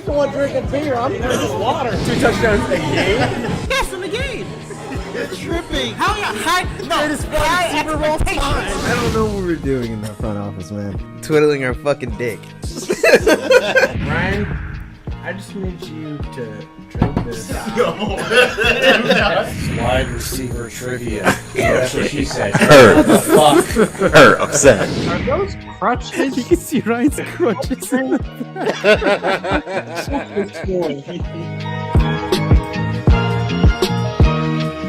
the one drinking beer. I'm drinking water. 2 touchdowns a game? Yes, in the game. You're tripping. How you high? No, high Super Bowl time. I don't know what we're doing in that front office, man. Twiddling our fucking dick. Ryan, I just need you to drink this. Wide receiver trivia. That's what she said. Her upset. Are those crutches? You can see Ryan's crutches.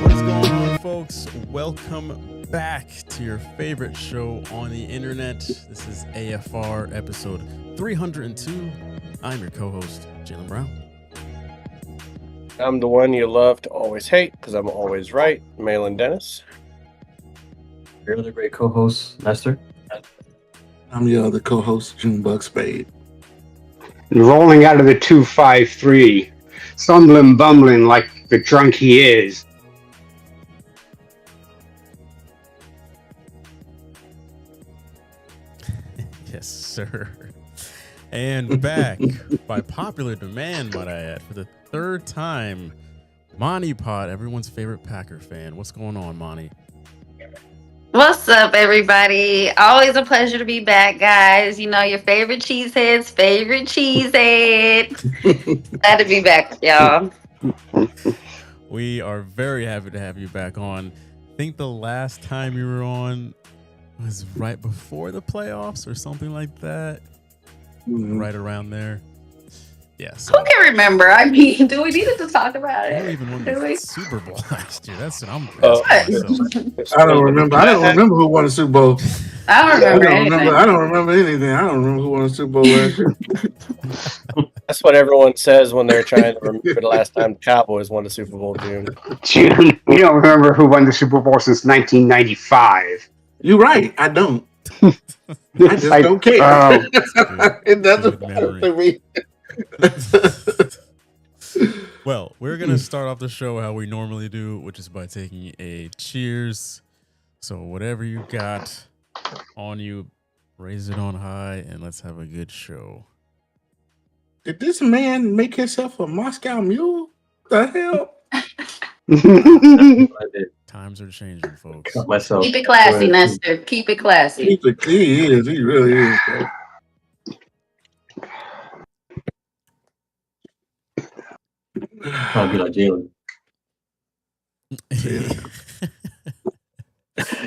What's going on, folks? Welcome back to your favorite show on the internet. This is AFR episode 302. I'm your co-host, Jalen Brown. I'm the one you love to always hate because I'm always right, Malin Dennis. Your other great co-host, Nestor. I'm your other co-host, Junebug Spade. Rolling out of the 253, stumbling, bumbling like the drunk he is. Yes, sir. And back by popular demand, might I add, for the third time, Monty Pod, everyone's favorite Packer fan. What's going on, Monty? What's up, everybody? Always a pleasure to be back, guys. You know, your favorite cheesehead's favorite cheesehead. Glad to be back with y'all. We are very happy to have you back on. I think the last time you were on was right before the playoffs or something like that. Right around there. Yes. Who can remember? I mean, do we need to talk about You it? even won Do the we? Super Bowl last year. That's what I'm What? asking myself. I don't remember. I don't remember who won the Super Bowl. I don't remember anything. I don't remember anything. I don't remember who won the Super Bowl last year. That's what everyone says when they're trying to remember the last time the Cowboys won the Super Bowl, June. June, we don't remember who won the Super Bowl since 1995. You're right. I don't. I just Like, don't care. It doesn't Good matter memory. to me. Well, we're going to start off the show how we normally do, which is by taking a cheers. So whatever you got on you, raise it on high and let's have a good show. Did this man make himself a Moscow Mule? The hell? I did. Times are changing, folks. Cut myself. Keep it classy, Nestor. Keep it classy. He is. He really is. Bro. Trying to be like Jalen.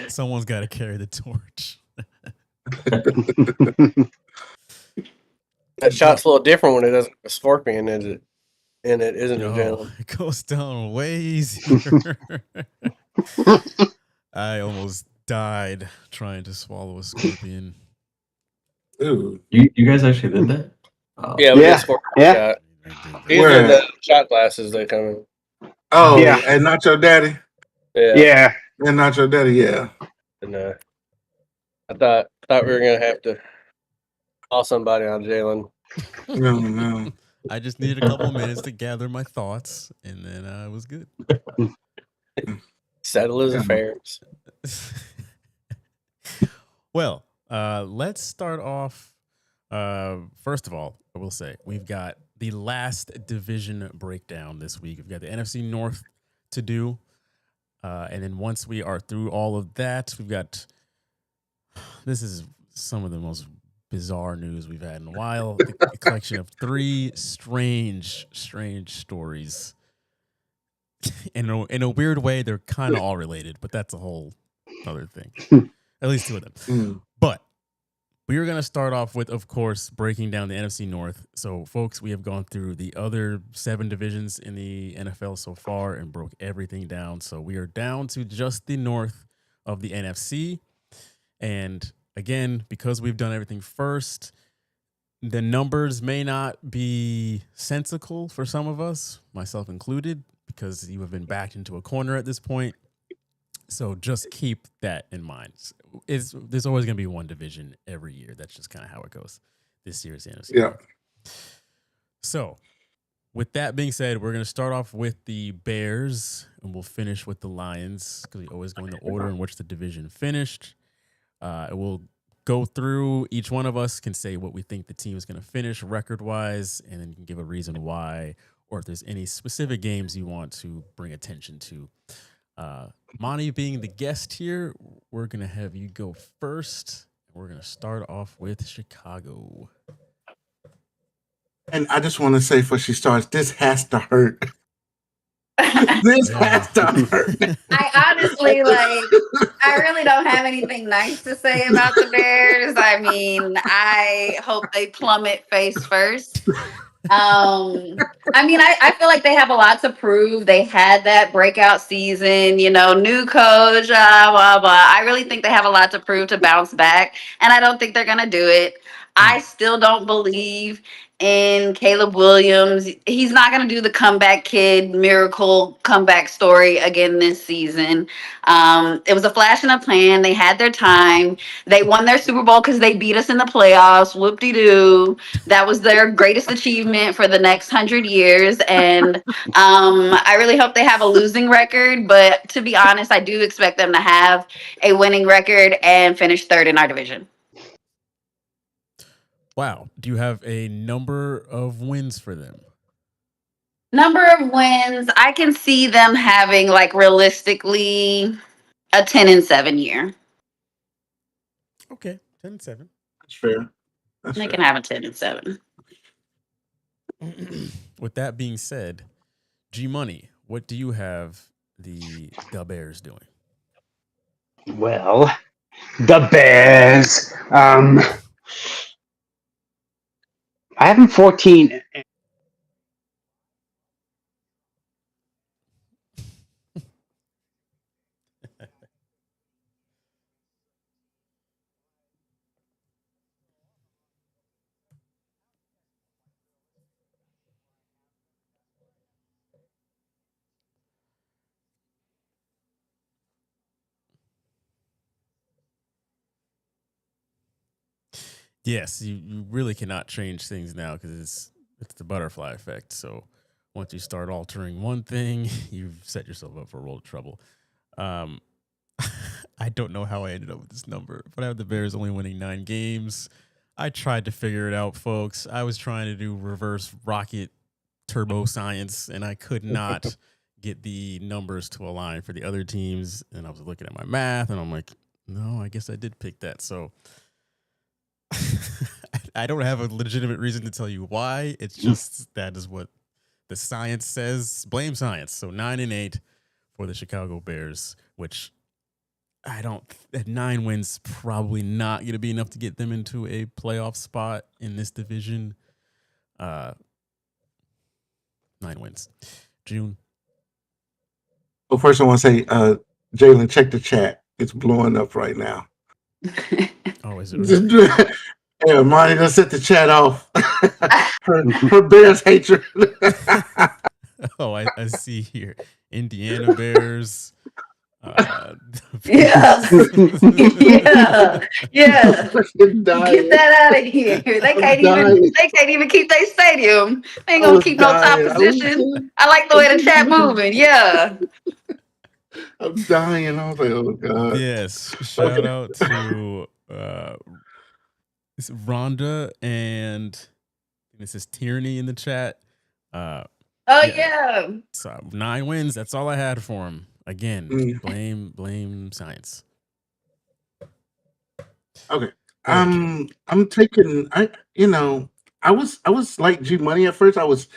Someone's got to carry the torch. That shot's a little different when it doesn't have a scorpion in it, isn't it, Yo, Jalen? it goes down way easier. I almost died trying to swallow a scorpion. Dude. You guys actually did that? Yeah, we Yeah. did scorpion Yeah. shot. I did that. These Where? are the shot glasses that come in. Oh, Yeah. and not your daddy? Yeah. Yeah. And not your daddy, yeah. And I thought we were gonna have to call somebody on Jalen. No. I just needed a couple minutes to gather my thoughts, and then I was good. Settle his affairs. Well, let's start off. First of all, I will say we've got the last division breakdown this week. We've got the NFC North to do. And then once we are through all of that, we've got, this is some of the most bizarre news we've had in a while. A collection of 3 strange stories. In a weird way, they're kind of all related, but that's a whole other thing. At least 2 of them. But we are going to start off with, of course, breaking down the NFC North. So, folks, we have gone through the other 7 divisions in the NFL so far and broke everything down. So we are down to just the north of the NFC. And again, because we've done everything first, the numbers may not be sensical for some of us, myself included, because you have been backed into a corner at this point. So just keep that in mind. There's always going to be one division every year. That's just kind of how it goes. This year's NFC. Yeah. So with that being said, we're going to start off with the Bears and we'll finish with the Lions because we always go in the order in which the division finished. We'll go through. Each one of us can say what we think the team is going to finish record-wise, and then you can give a reason why, or if there's any specific games you want to bring attention to. Monty, being the guest here, we're going to have you go first. We're going to start off with Chicago. And I just want to say before she starts, this has to hurt. This has to hurt. I honestly I really don't have anything nice to say about the Bears. I mean, I hope they plummet face first. I feel like they have a lot to prove. They had that breakout season, new coach, blah, blah. I really think they have a lot to prove to bounce back, and I don't think they're going to do it. I still don't believe in Caleb Williams. He's not going to do the comeback kid miracle comeback story again this season. It was a flash in the pan. They had their time. They won their Super Bowl because they beat us in the playoffs. Whoop-de-doo. That was their greatest achievement for the next 100 years. And I really hope they have a losing record. But to be honest, I do expect them to have a winning record and finish third in our division. Wow. Do you have a number of wins for them? Number of wins, I can see them having realistically a 10-7 year. Okay, 10-7. That's fair. They can have a 10-7. With that being said, G Money, what do you have the Bears doing? Well, the Bears. I have them 14. Yes, you really cannot change things now because it's the butterfly effect. So once you start altering one thing, you've set yourself up for a world of trouble. I don't know how I ended up with this number, but I have the Bears only winning 9 games. I tried to figure it out, folks. I was trying to do reverse rocket turbo science, and I could not get the numbers to align for the other teams. And I was looking at my math, and I'm like, no, I guess I did pick that. So I don't have a legitimate reason to tell you why. It's just that is what the science says. Blame science. So 9-8 for the Chicago Bears, which at 9 wins, probably not going to be enough to get them into a playoff spot in this division. 9 wins. June. Well, first I want to say, Jalen, check the chat. It's blowing up right now. Oh, is it really? Yeah, Monty, gonna set the chat off. her Bears hatred. Oh, I see here. Indiana Bears. Yeah. Get that out of here. They can't even keep their stadium. They ain't gonna keep no top position. I like the way the chat moving. Yeah. I'm dying. I was like, oh god. Yes. Shout out to Rhonda and this is Tyranny in the chat. Yeah. So 9 wins. That's all I had for him. Again, blame science. Okay. I'm taking. I was like G Money at first. I was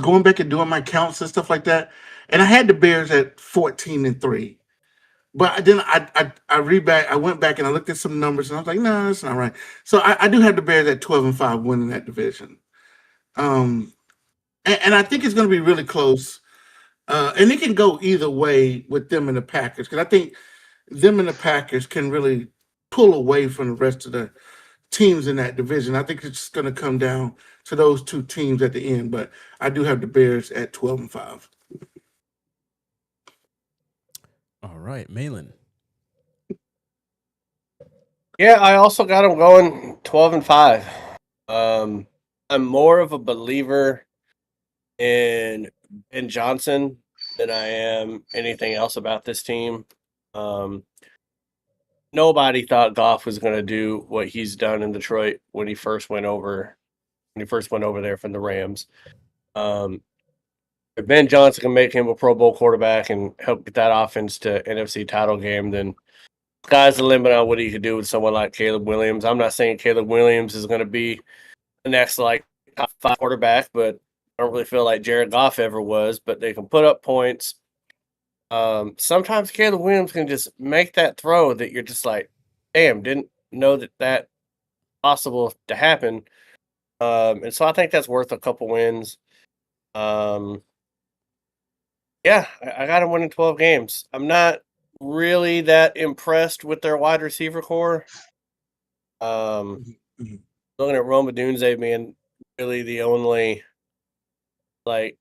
going back and doing my counts and stuff like that, and I had the Bears at 14-3. But then I went back and I looked at some numbers and I was like, no, that's not right. So I do have the Bears at 12-5 winning that division. And I think it's going to be really close. And it can go either way with them and the Packers, because I think them and the Packers can really pull away from the rest of the teams in that division. I think it's going to come down to those two teams at the end, but I do have the Bears at 12-5. All right, Malin. Yeah, I also got them going 12-5. I'm more of a believer in Ben Johnson than I am anything else about this team. Not nobody thought Goff was going to do what he's done in Detroit when he first went over there from the Rams. If Ben Johnson can make him a Pro Bowl quarterback and help get that offense to NFC title game, then sky's the limit on what he could do with someone like Caleb Williams. I'm not saying Caleb Williams is going to be the next like top 5 quarterback, but I don't really feel like Jared Goff ever was. But they can put up points. Sometimes Caleb Williams can just make that throw that you're just like, damn, didn't know that possible to happen. And so I think that's worth a couple wins. Yeah, I got them winning 12 games. I'm not really that impressed with their wide receiver core. Looking at Rome Odunze being really the only like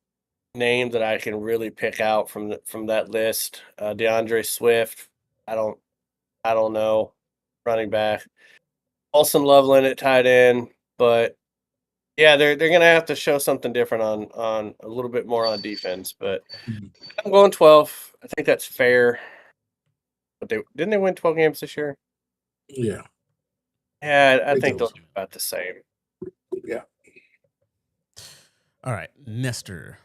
name that I can really pick out from that list. DeAndre Swift, I don't know. Running back. Olsen Loveland at tight end, but yeah, they're gonna have to show something different on a little bit more on defense. But I'm going 12. I think that's fair. But didn't they win 12 games this year? Yeah. Yeah, I think they'll do about the same. Yeah. All right, Nestor.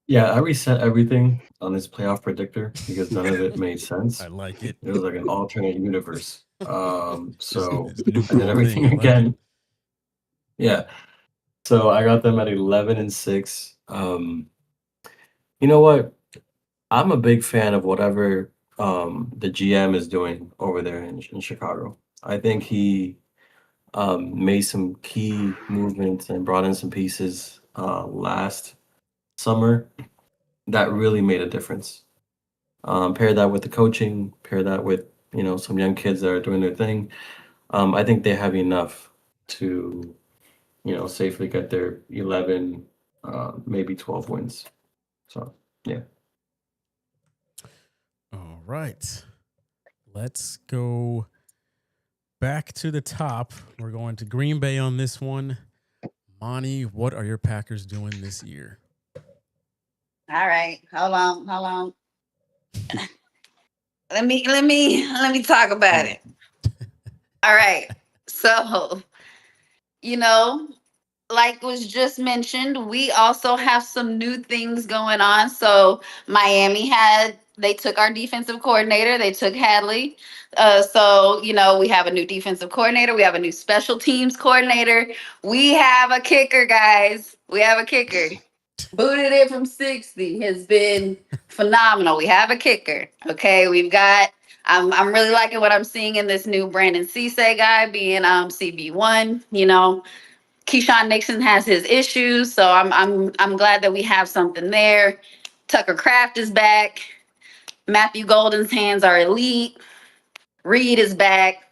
Yeah, I reset everything on this playoff predictor because none of it made sense. I like it. It was like an alternate universe. So It's a new I did everything thing. I like again. it. Yeah. So I got them at 11-6. You know what? I'm a big fan of whatever the GM is doing over there in Chicago. I think he made some key movements and brought in some pieces last summer that really made a difference. Pair that with the coaching, pair that with some young kids that are doing their thing. I think they have enough to safely get their 11, maybe 12 wins. So yeah. All right. Let's go back to the top. We're going to Green Bay on this one. Monty, what are your Packers doing this year? All right. Hold on. Let me talk about it. All right. So, like was just mentioned, we also have some new things going on. So Miami they took our defensive coordinator. They took Hadley. So, we have a new defensive coordinator. We have a new special teams coordinator. We have a kicker, guys. We have a kicker. Booted it from 60 has been phenomenal. We have a kicker. Okay, we've got. I'm really liking what I'm seeing in this new Brandon Cisse guy being CB1. Keyshawn Nixon has his issues, so I'm glad that we have something there. Tucker Kraft is back. Matthew Golden's hands are elite. Reed is back.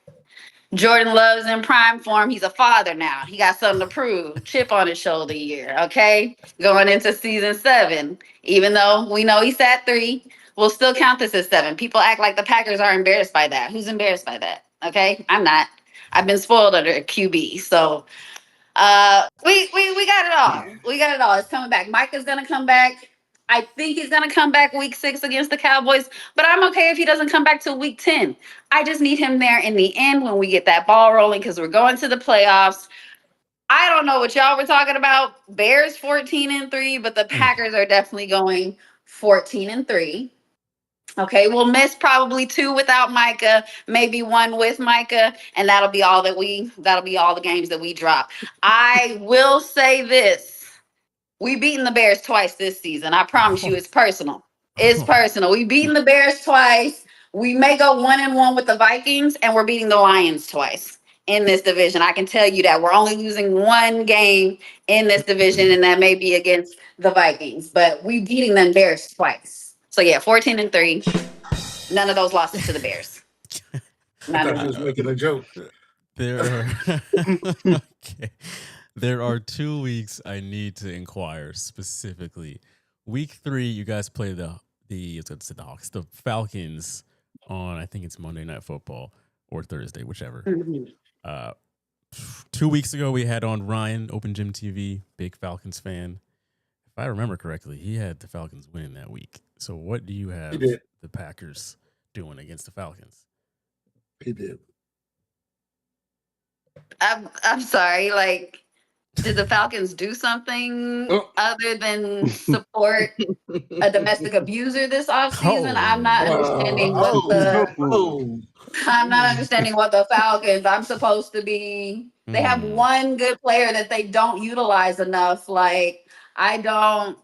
Jordan Love's in prime form. He's a father now. He got something to prove. Chip on his shoulder year, okay? Going into season 7. Even though we know he's at 3, we'll still count this as 7. People act like the Packers are embarrassed by that. Who's embarrassed by that? Okay? I'm not. I've been spoiled under QB. So we got it all. We got it all. It's coming back. Micah's gonna come back. I think he's gonna come back week 6 against the Cowboys, but I'm okay if he doesn't come back till week 10. I just need him there in the end when we get that ball rolling because we're going to the playoffs. I don't know what y'all were talking about. Bears 14-3, but the Packers are definitely going 14-3. Okay, we'll miss probably 2 without Micah, maybe 1 with Micah, and that'll be all the games that we drop. I will say this. We beaten the Bears twice this season. I promise you it's personal. It's personal. We beaten the Bears twice. We may go 1-1 with the Vikings, and we're beating the Lions twice in this division. I can tell you that we're only losing 1 game in this division, and that may be against the Vikings, but we beating them Bears twice. So yeah, 14-3. None of those losses to the Bears. I thought you was making a joke. Okay. There are 2 weeks I need to inquire specifically. Week 3, you guys play the Hawks, the Falcons on, I think it's Monday Night Football or Thursday, whichever. 2 weeks ago, we had on Ryan, Open Gym TV, big Falcons fan. If I remember correctly, he had the Falcons winning that week. So what do you have the Packers doing against the Falcons? He did. I'm sorry. Like, did the Falcons do something other than support a domestic abuser this offseason? I'm not understanding what the. I'm not understanding what the Falcons. I'm supposed to be. They have one good player that they don't utilize enough. Like, I'm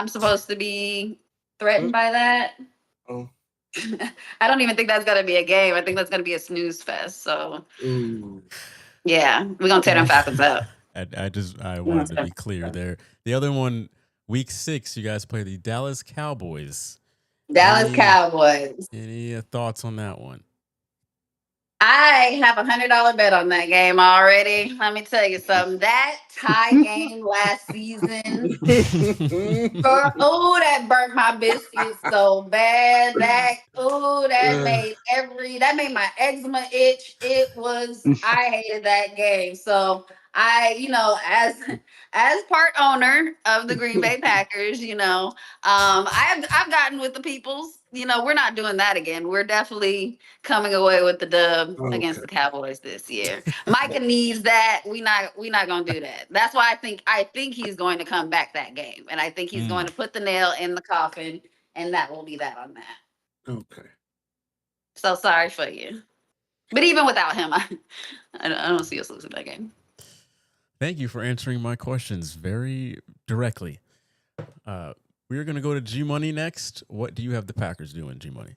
supposed to be threatened by that. Oh. I don't even think that's gonna be a game. I think that's gonna be a snooze fest. So, yeah, we're gonna tear them Falcons up. I wanted to be clear there. The other one, week 6, you guys play the Dallas Cowboys. Cowboys. Any thoughts on that one? I have $100 bet on that game already. Let me tell you something. That tie game last season, that burnt my biscuits so bad. That made my eczema itch. I hated that game. So as part owner of the Green Bay Packers, I've gotten with the peoples. We're not doing that again. We're definitely coming away with the dub against the Cowboys this year. Micah needs that. We not gonna do that. That's why I think he's going to come back that game, and I think he's going to put the nail in the coffin, and that will be that on that. Okay. So sorry for you, but even without him, I don't see us losing that game. Thank you for answering my questions very directly. We're going to go to G Money next. What do you have the Packers doing, G Money?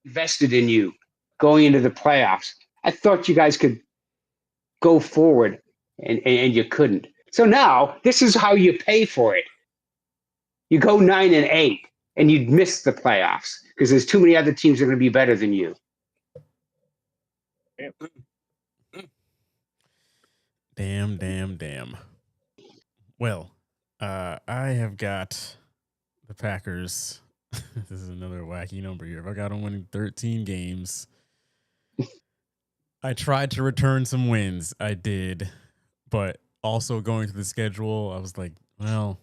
Invested in you going into the playoffs. I thought you guys could go forward, and you couldn't. So now this is how you pay for it. You go 9-8, and you'd miss the playoffs because there's too many other teams that are going to be better than you. Damn. Well, I have got the Packers. This is another wacky number here. If I got them winning 13 games, I tried to return some wins. I did. But also going through the schedule, I was like, well,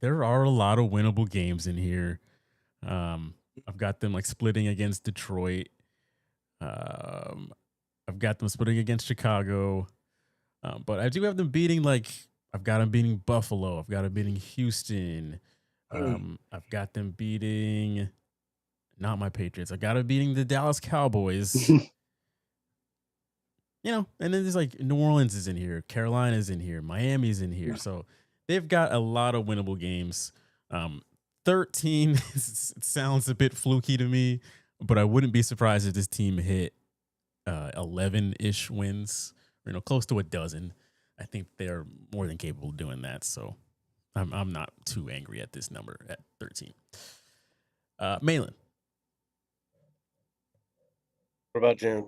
there are a lot of winnable games in here. I've got them like splitting against Detroit. I've got them splitting against Chicago. But I do have them beating, I've got them beating Buffalo. I've got them beating Houston. I've got them beating, not my Patriots. I got them beating the Dallas Cowboys. And then there's New Orleans is in here. Carolina's in here. Miami's in here. So they've got a lot of winnable games. 13 it sounds a bit fluky to me, but I wouldn't be surprised if this team hit 11-ish wins, close to a dozen. I think they're more than capable of doing that. So I'm not too angry at this number at 13. Malin. What about June?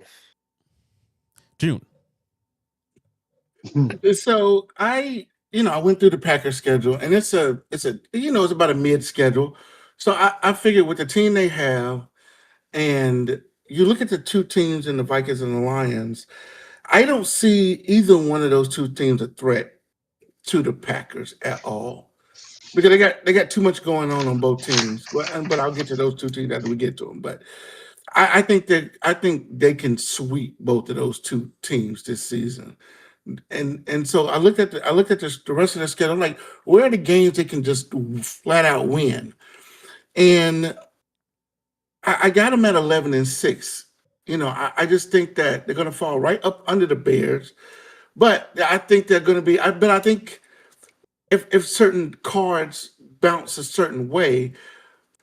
So I went through the Packers schedule, and it's about a mid schedule. So I figured with the team they have, and you look at the two teams in the Vikings and the Lions, I don't see either one of those two teams a threat to the Packers at all, because they got too much going on both teams. But I'll get to those two teams after we get to them. But I think they can sweep both of those two teams this season. And so I looked at the rest of the schedule. I'm like, where are the games they can just flat out win? And I got them at 11-6. I just think that they're going to fall right up under the Bears. But I think they're going to be. But I think if certain cards bounce a certain way,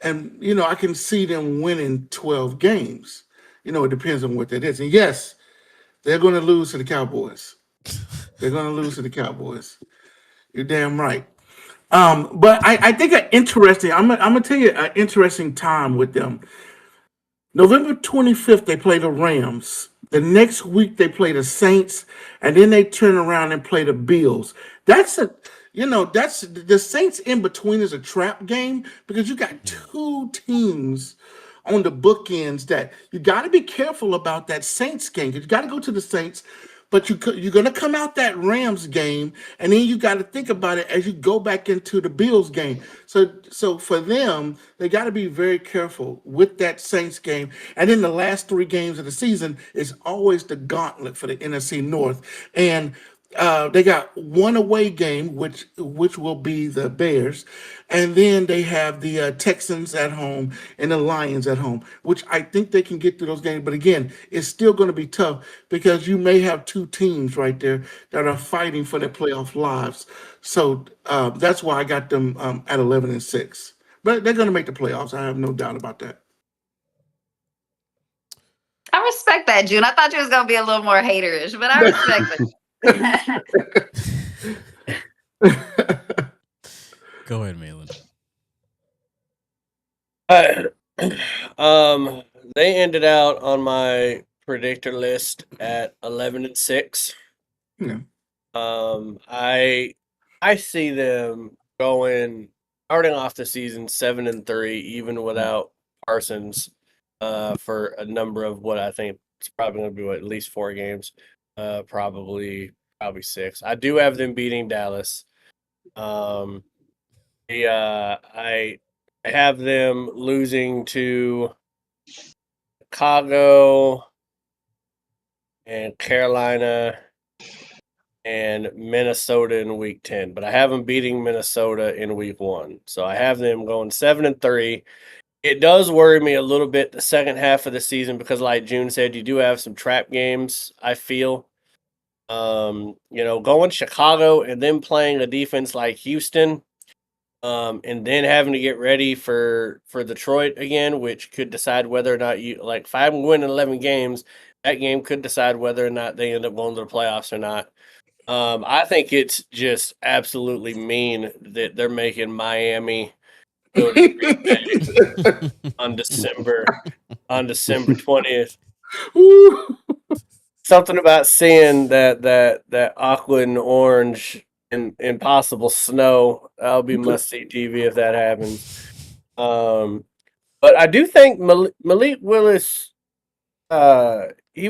and I can see them winning 12 games. It depends on what that is. And yes, they're going to lose to the Cowboys. They're going to lose to the Cowboys. You're damn right. But I think I'm gonna tell you an interesting time with them. November 25th, they play the Rams. The next week, they play the Saints, and then they turn around and play the Bills. That's the Saints in between is a trap game because you got two teams on the bookends that you got to be careful about that Saints game. You got to go to the Saints, but you're going to come out that Rams game, and then you got to think about it as you go back into the Bills game. So for them, they got to be very careful with that Saints game. And then the last 3 games of the season is always the gauntlet for the NFC North. And they got one away game, which will be the Bears, and then they have the Texans at home and the Lions at home, which I think they can get through those games. But again, it's still going to be tough because you may have 2 teams right there that are fighting for their playoff lives. So that's why I got them at 11-6. But they're going to make the playoffs. I have no doubt about that. I respect that, June. I thought you was gonna be a little more haterish, but I respect it. Go ahead, Malin. They ended out on my predictor list at 11-6. Yeah. I see them starting off the season 7-3, even without Parsons, for a number of what I think it's probably going to be at least 4 games, probably 6. I do have them beating Dallas. I have them losing to Chicago and Carolina and Minnesota in week 10, but I have them beating Minnesota in week 1. So I have them going 7-3. It does worry me a little bit the second half of the season because, like June said, you do have some trap games, I feel. Going Chicago and then playing a defense like Houston, and then having to get ready for Detroit again, which could decide whether or not if I'm winning 11 games, that game could decide whether or not they end up going to the playoffs or not. I think it's just absolutely mean that they're making Miami go to Green Bay on December 20th. Something about seeing that aqua and orange and impossible snow. That'll be must see TV if that happens. But I do think Malik Willis. He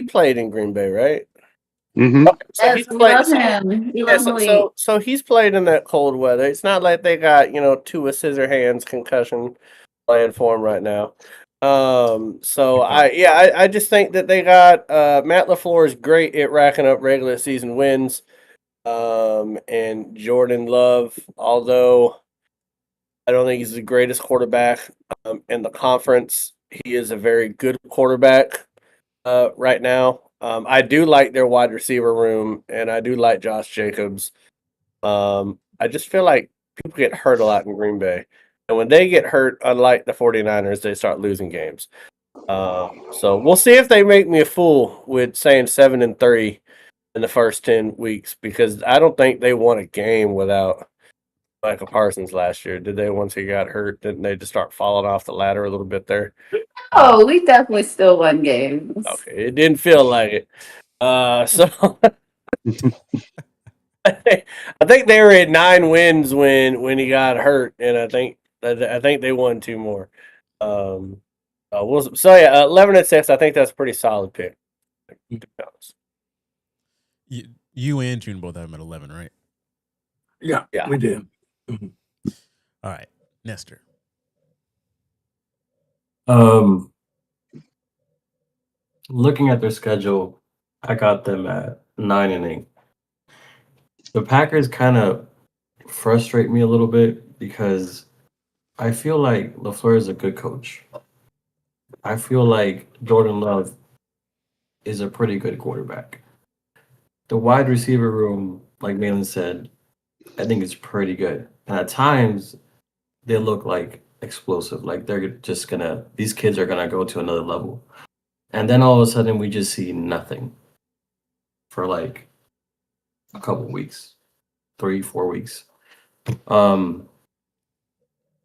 played in Green Bay, right? Mm-hmm. So Yes, he's we played. love him. We Yeah, love Malik. so he's played in that cold weather. It's not like they got Tua Scissorhands concussion playing for him right now. I just think that they got Matt LaFleur is great at racking up regular season wins. And Jordan Love, although I don't think he's the greatest quarterback in the conference, he is a very good quarterback right now. I do like their wide receiver room, and I do like Josh Jacobs. I just feel like people get hurt a lot in Green Bay. And when they get hurt, unlike the 49ers, they start losing games. So we'll see if they make me a fool with saying 7-3 in the first 10 weeks, because I don't think they won a game without Michael Parsons last year. Did they, once he got hurt? Didn't they just start falling off the ladder a little bit there? Oh, we definitely still won games. Okay, it didn't feel like it. So I think they were at 9 wins when he got hurt, and I think they won 2 more. 11-6. I think that's a pretty solid pick. To be honest. You and June both have him at 11, right? Yeah, we did. All right, Nestor. Looking at their schedule, I got them at 9-8. The Packers kind of frustrate me a little bit because I feel like LaFleur is a good coach. I feel like Jordan Love is a pretty good quarterback. The wide receiver room, like Malin said, I think it's pretty good. And at times, they look like explosive. Like these kids are gonna go to another level. And then all of a sudden we just see nothing for like a couple weeks, 3, 4 weeks. And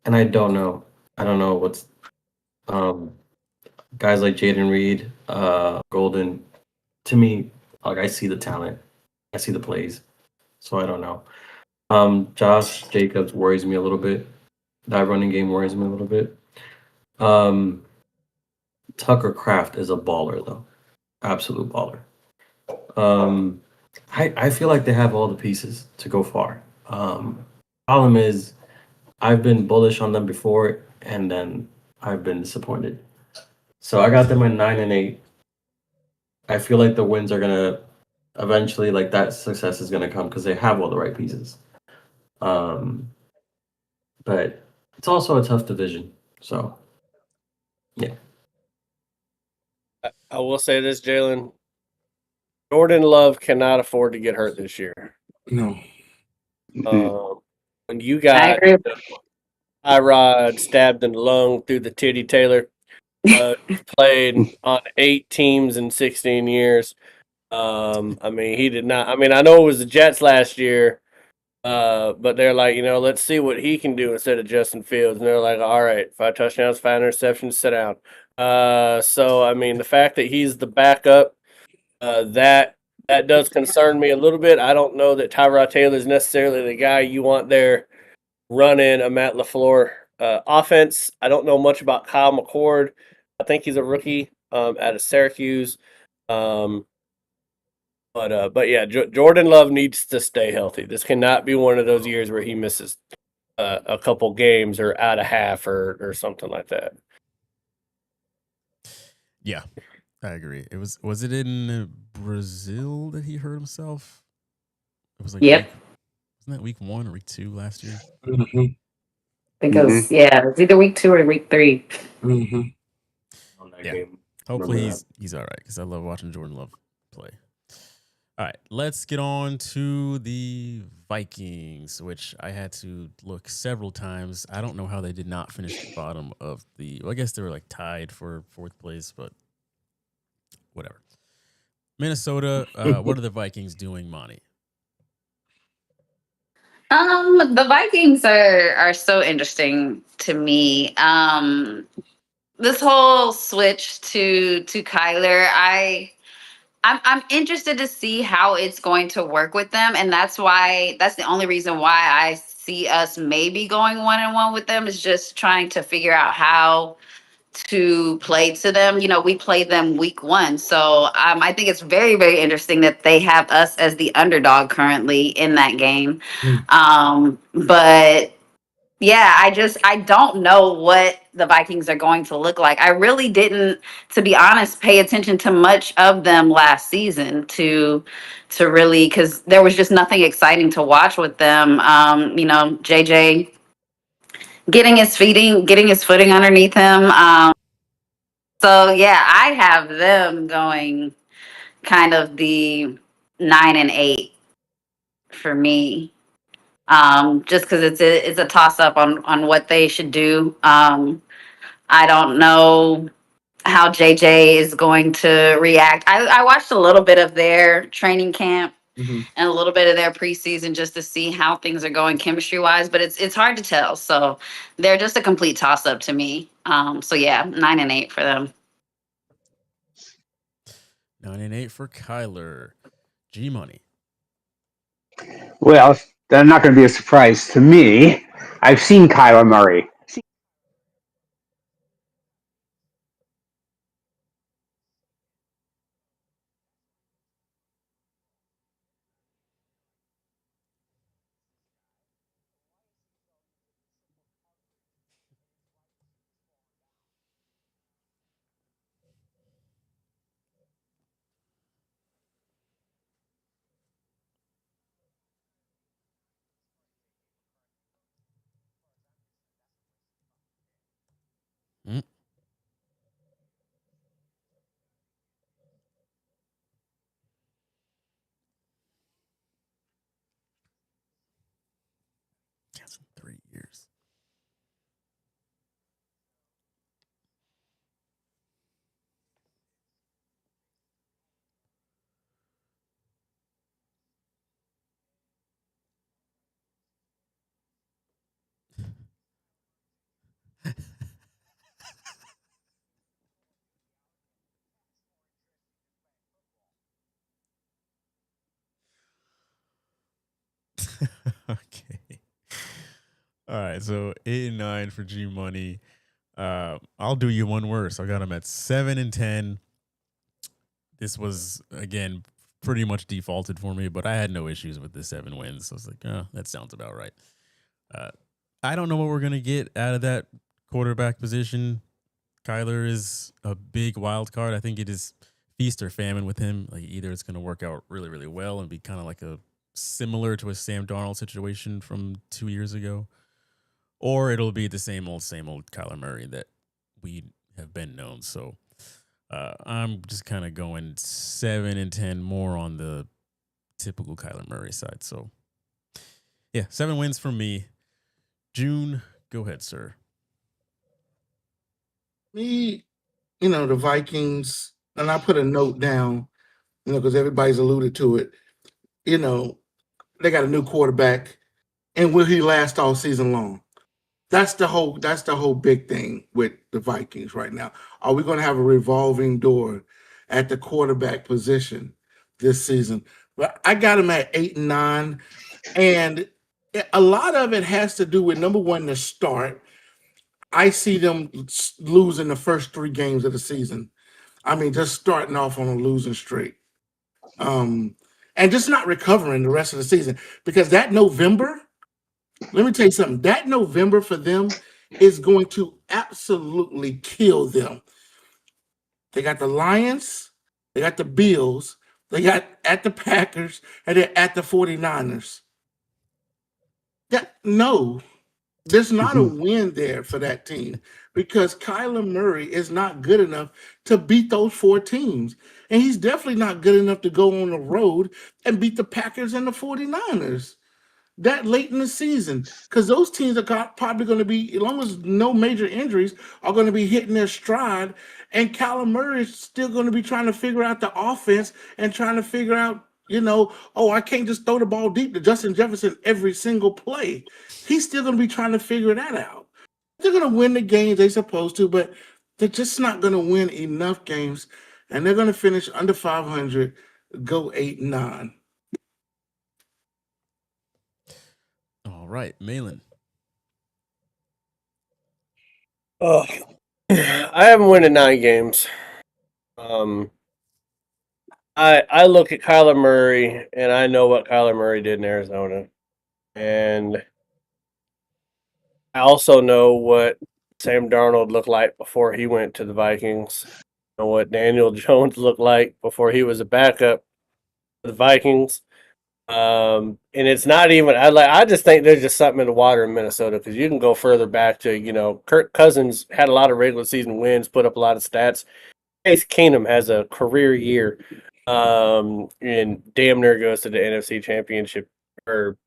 I don't know. I don't know what's um guys like Jaden Reed, Golden. To me, like I see the talent, I see the plays, so I don't know. Josh Jacobs worries me a little bit. That running game worries me a little bit. Um, Tucker Craft is a baller though, absolute baller. Um, I feel like they have all the pieces to go far. Problem is, I've been bullish on them before, and then I've been disappointed. So I got them at 9-8. I feel like the wins are gonna eventually, like that success is gonna come because they have all the right pieces. Um, but it's also a tough division. So yeah. I will say this, Jalen. Jordan Love cannot afford to get hurt this year. No. When you I got agree. Tyrod stabbed in the lung through the titty Taylor, played on 8 teams in 16 years. I mean, he did not. I mean, I know it was the Jets last year, but they're like, let's see what he can do instead of Justin Fields. And they're like, all right, 5 touchdowns, 5 interceptions, sit down. So I mean, the fact that he's the backup, that does concern me a little bit. I don't know that Tyrod Taylor is necessarily the guy you want there running a Matt LaFleur offense. I don't know much about Kyle McCord. I think he's a rookie out of Syracuse. Um, but yeah, Jordan Love needs to stay healthy. This cannot be one of those years where he misses a couple games or out of half or something like that. Yeah, I agree. Was it in Brazil that he hurt himself? It was like Yep. wasn't that week 1 or week 2 last year? Mm-hmm. Because it's either week 2 or week 3. Mm-hmm. On that Yeah. game. Hopefully Remember he's all right because I love watching Jordan Love play. All right, let's get on to the Vikings, which I had to look several times. I don't know how they did not finish the bottom of the. Well, I guess they were like tied for 4th place, but whatever. Minnesota, what are the Vikings doing, Monty? The Vikings are so interesting to me. This whole switch to Kyler, I'm interested to see how it's going to work with them, and that's the only reason why I see us maybe going 1-1 with them is just trying to figure out how to play to them. We played them week 1, so I think it's very, very interesting that they have us as the underdog currently in that game. But yeah, I don't know what the Vikings are going to look like. I really didn't, to be honest, pay attention to much of them last season to really, because there was just nothing exciting to watch with them. JJ getting his footing underneath him. So yeah, I have them going kind of the 9-8 for me. Just because it's a toss up on what they should do. I don't know how JJ is going to react. I watched a little bit of their training camp Mm-hmm. and a little bit of their preseason just to see how things are going chemistry wise, but it's hard to tell. So they're just a complete toss up to me. So yeah, 9-8 for them. 9-8 for Kyler. G Money. Well, that's not going to be a surprise to me. I've seen Kyler Murray. Mm. That's in 3 years. All right, so 8 and 9 for G Money. I'll do you one worse. I got him at 7-10. This was again pretty much defaulted for me, but I had no issues with the 7 wins. So I was like, oh, that sounds about right. I don't know what we're gonna get out of that quarterback position. Kyler is a big wild card. I think it is feast or famine with him. Like either it's gonna work out really, really well and be kind of like a similar to a Sam Darnold situation from 2 years ago, or it'll be the same old Kyler Murray that we have been known. So I'm just kind of going 7-10 more on the typical Kyler Murray side. So yeah, 7 wins from me. June, go ahead, sir. Me, the Vikings, and I put a note down, because everybody's alluded to it. They got a new quarterback, and will he last all season long? That's the whole big thing with the Vikings right now. Are we going to have a revolving door at the quarterback position this season? But I got him at 8-9, and a lot of it has to do with, number one, the start. I see them losing the first 3 games of the season. I mean, just starting off on a losing streak. And just not recovering the rest of the season. Because that November, let me tell you something, that November for them is going to absolutely kill them. They got the Lions, they got the Bills, they got at the Packers, and they're at the 49ers. There's not a win there for that team because Kyler Murray is not good enough to beat those 4 teams. And he's definitely not good enough to go on the road and beat the Packers and the 49ers that late in the season, because those teams are probably going to be, as long as no major injuries, are going to be hitting their stride. And Kyler Murray is still going to be trying to figure out the offense and trying to figure out, I can't just throw the ball deep to Justin Jefferson every single play. He's still going to be trying to figure that out. They're going to win the games they're supposed to, but they're just not going to win enough games. And they're going to finish under 500, go 8-9. All right, Malin. Oh, I haven't won in 9 games. I look at Kyler Murray, and I know what Kyler Murray did in Arizona. And I also know what Sam Darnold looked like before he went to the Vikings. I know what Daniel Jones looked like before he was a backup for the Vikings. And it's not even. I just think there's just something in the water in Minnesota because you can go further back to Kirk Cousins had a lot of regular season wins, put up a lot of stats. Case Keenum has a career year, and damn near goes to the NFC Championship, or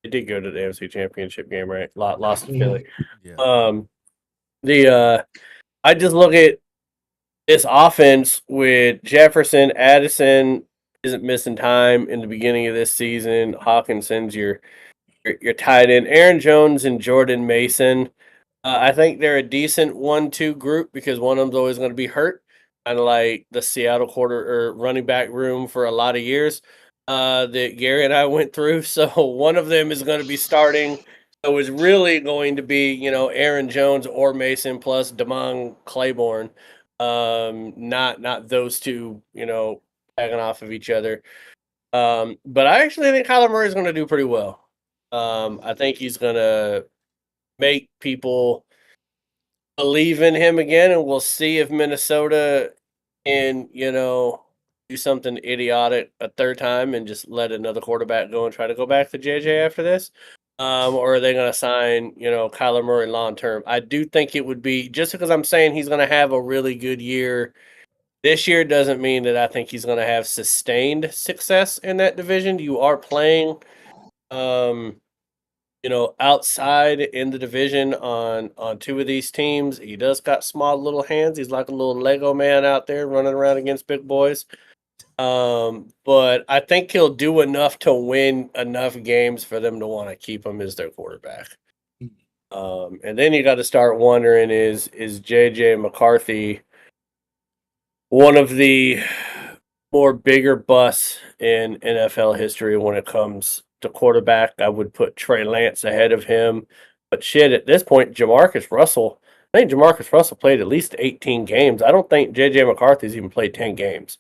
it did go to the NFC Championship game, right? Lost to Philly. Yeah. I just look at this offense with Jefferson, Addison isn't missing time in the beginning of this season. Hawkinson's your tight end. Aaron Jones and Jordan Mason. I think they're a decent 1-2 group because one of them's always going to be hurt, kind of like the Seattle quarter or running back room for a lot of years that Gary and I went through. So one of them is going to be starting. So it's really going to be Aaron Jones or Mason plus Damon Claiborne. Not those two tagging off of each other. But I actually think Kyler Murray is going to do pretty well. I think he's going to make people believe in him again, and we'll see if Minnesota can, do something idiotic a third time and just let another quarterback go and try to go back to JJ after this. Or are they going to sign, Kyler Murray long term? I do think it would be, just because I'm saying he's going to have a really good year this year doesn't mean that I think he's going to have sustained success in that division. You are playing, outside in the division on 2 of these teams. He does got small little hands. He's like a little Lego man out there running around against big boys. But I think he'll do enough to win enough games for them to want to keep him as their quarterback. And then you got to start wondering, is JJ McCarthy one of the more bigger busts in NFL history when it comes to quarterback? I would put Trey Lance ahead of him. But shit, at this point, Jamarcus Russell, I think Jamarcus Russell played at least 18 games. I don't think J.J. McCarthy's even played 10 games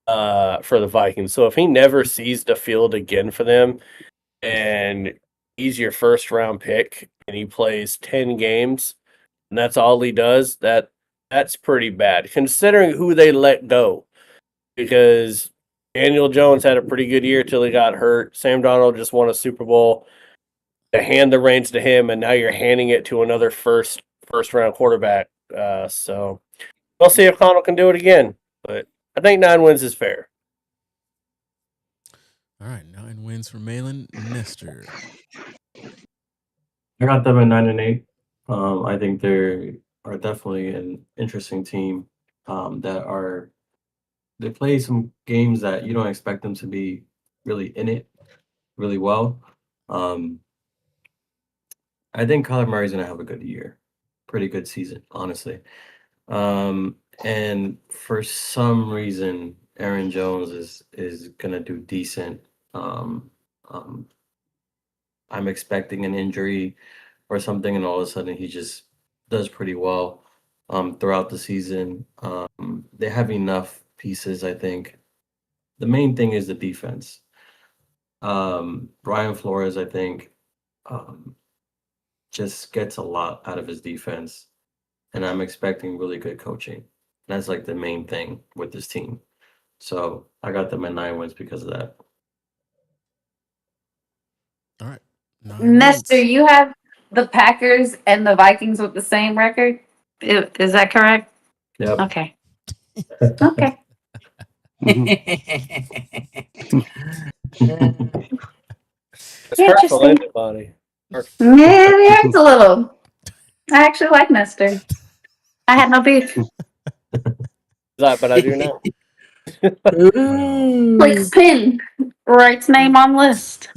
for the Vikings. So if he never sees the field again for them and he's your first round pick and he plays 10 games and that's all he does, that's pretty bad considering who they let go. Because Daniel Jones had a pretty good year till he got hurt. Sam Darnold just won a Super Bowl. To hand the reins to him, and now you're handing it to another first round quarterback. So we'll see if Connell can do it again. But I think 9 wins is fair. All right, 9 wins for Malin. Nestor. I got them at 9-8. I think they are definitely an interesting team. They play some games that you don't expect them to be really in it really well. I think Kyler Murray's gonna have a good year, pretty good season, honestly. And for some reason, Aaron Jones is gonna do decent. I'm expecting an injury or something, and all of a sudden he just does pretty well throughout the season. They have enough pieces, I think. The main thing is the defense. Brian Flores, I think, just gets a lot out of his defense, and I'm expecting really good coaching. That's like the main thing with this team. So I got them at 9 wins because of that. All right. 9 Nestor, wins. you have the Packers and the Vikings with the same record. Is that correct? Yep. Okay. Okay. It's hurtful, Interesting. isn't it, buddy? Hurtful. Yeah, it hurts a little. I actually like Nestor. I had no beef. But I do now. Clicks pin. Writes name on list.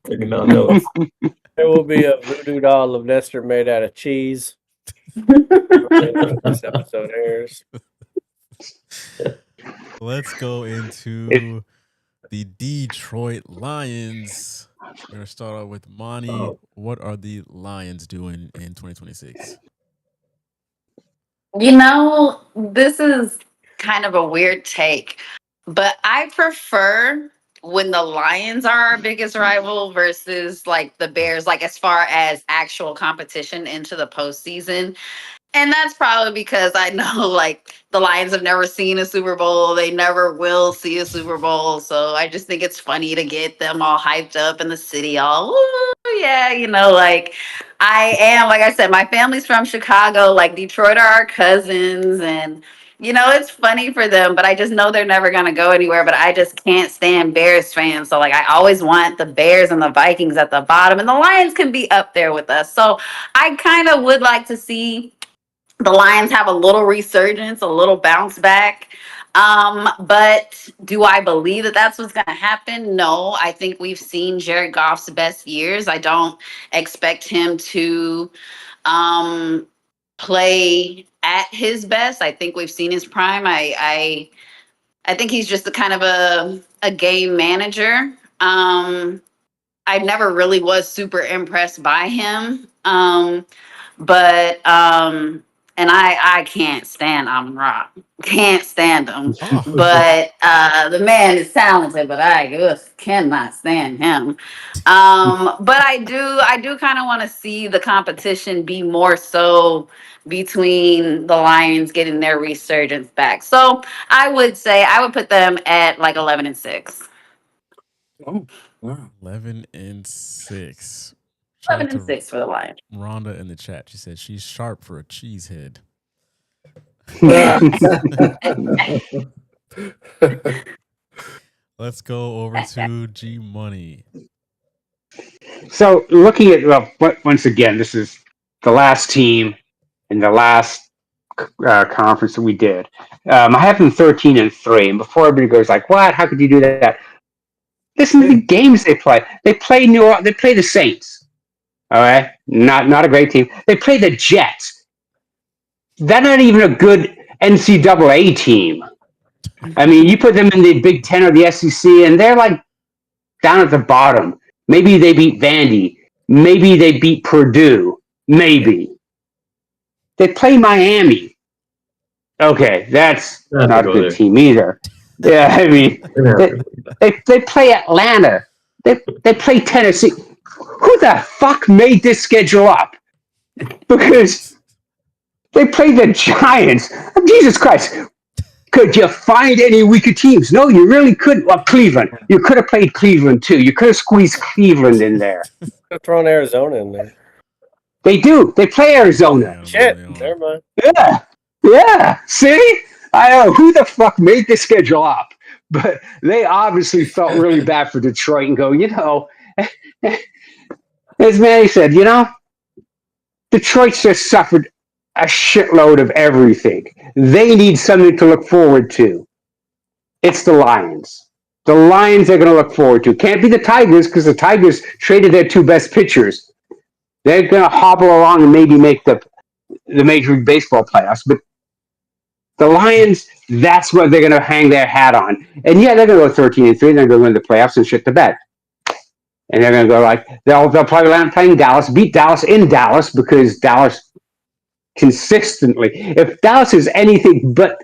Taking down notes. There will be a voodoo doll of Nestor made out of cheese. This episode airs. Let's go into the Detroit Lions. We're going to start out with Monty. What are the Lions doing in 2026? You know, this is kind of a weird take, but I prefer when the Lions are our biggest rival versus like the Bears, like as far as actual competition into the postseason. And that's probably because I know like the Lions have never seen a Super Bowl. They never will see a Super Bowl. So I just think it's funny to get them all hyped up in the city, all, ooh, yeah, you know, like like I said, my family's from Chicago, like Detroit are our cousins. And, you know, it's funny for them, but I just know they're never going to go anywhere. But I just can't stand Bears fans. So like I always want the Bears and the Vikings at the bottom, and the Lions can be up there with us. So I kind of would like to see the Lions have a little resurgence, a little bounce back. But do I believe that that's what's going to happen? No, I think we've seen Jared Goff's best years. I don't expect him to play at his best. I think we've seen his prime. I think he's just a kind of a game manager. I never really was super impressed by him. But and I can't stand Rock. Can't stand him. But the man is talented, but I just cannot stand him. But I do kind of want to see the competition be more so between the Lions getting their resurgence back. So I would say I would put them at like 11-6. Oh, wow. 11-6. 11-6 for the Lions. Rhonda in the chat. She said she's sharp for a cheesehead. Let's go over to G Money. So looking at once again, this is the last team in the last conference that we did. I have them 13-3, and before everybody goes like, "What? How could you do that?" Listen to the games they play. They play They play the Saints. All right, not a great team. They play the Jets. They're not even a good NCAA team. I mean, you put them in the Big Ten or the SEC, and they're like down at the bottom. Maybe they beat Vandy. Maybe they beat Purdue. Maybe. They play Miami. Okay, that's not a good team either. Yeah, I mean, they play Atlanta. They play Tennessee. Who the fuck made this schedule up? Because they play the Giants. Jesus Christ. Could you find any weaker teams? No, you really couldn't. Well, Cleveland. You could have played Cleveland, too. You could have squeezed Cleveland in there. Could have thrown Arizona in there. They do. They play Arizona. Shit. Never mind. Yeah. Yeah. See? I don't know who the fuck made this schedule up. But they obviously felt really bad for Detroit and go, as Manny said, Detroit's just suffered a shitload of everything. They need something to look forward to. It's the Lions. The Lions they're going to look forward to. Can't be the Tigers because the Tigers traded their two best pitchers. They're going to hobble along and maybe make the Major League Baseball playoffs. But the Lions, that's what they're going to hang their hat on. And yeah, they're going to go 13-3. They're going to win the playoffs and shit the bed. And they're going to go they'll probably land playing Dallas, beat Dallas in Dallas because Dallas consistently, if Dallas is anything but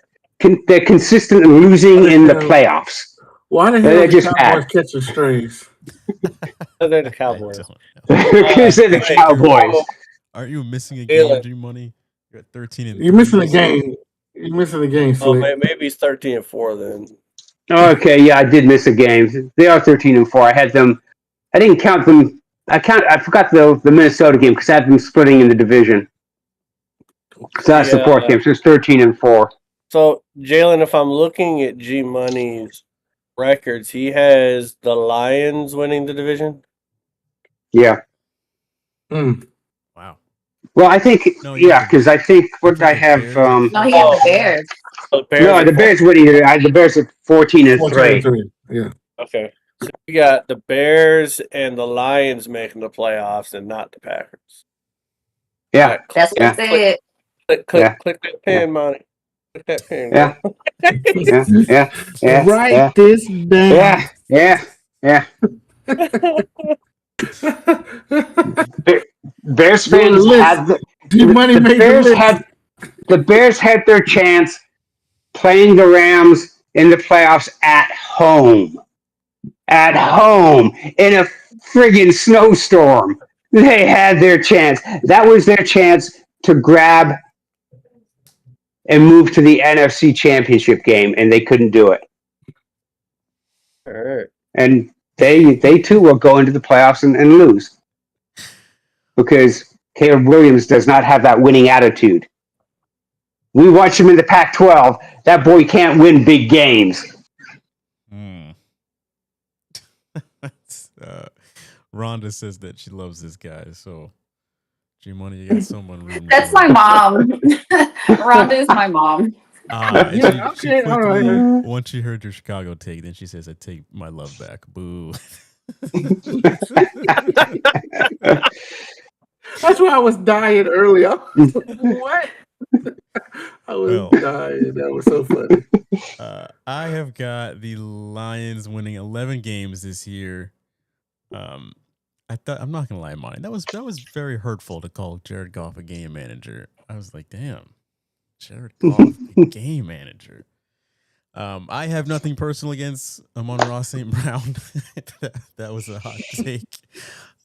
they're consistent in losing in the playoffs. Why the hell did the Cowboys catch the strays? They're the Cowboys. Because they're the Cowboys. Aren't you missing a game, G-Money? You're at 13-3. You're missing a game. You're missing a game. Oh, maybe it's 13-4 then. Okay, yeah, I did miss a game. They are 13-4. I had them. I didn't count them. I forgot the Minnesota game because I had them splitting in the division. So that's the fourth game. So it's 13-4. So Jalen, if I'm looking at G Money's records, he has the Lions winning the division. Yeah. Wow. Well, I think because I think what I have. No, he has the Bears. No, the Bears winning. The Bears are 14-3. Yeah. Okay. So you got the Bears and the Lions making the playoffs, and not the Packers. Yeah, right, that's what I said. Click that pen, Monty. Click that pen. Yeah. Write this down. Yeah. Bears fans had the Bears had their chance playing the Rams in the playoffs at home. At home in a friggin' snowstorm. They had their chance. That was their chance to grab and move to the NFC Championship game, and they couldn't do it. All right. And they too will go into the playoffs and lose. Because Caleb Williams does not have that winning attitude. We watch him in the Pac-12. That boy can't win big games. Rhonda says that she loves this guy, so G-Money, you got someone rooting. That's my mom. Rhonda is my mom. She quickly, once she heard your Chicago take, then she says, I take my love back. Boo. That's why I was dying earlier. What? I was dying. That was so funny. I have got the Lions winning 11 games this year. I'm not gonna lie, Monty. That was very hurtful to call Jared Goff a game manager. I was like, damn, Jared Goff, a game manager. I have nothing personal against Amon-Ra St. Brown. that was a hot take.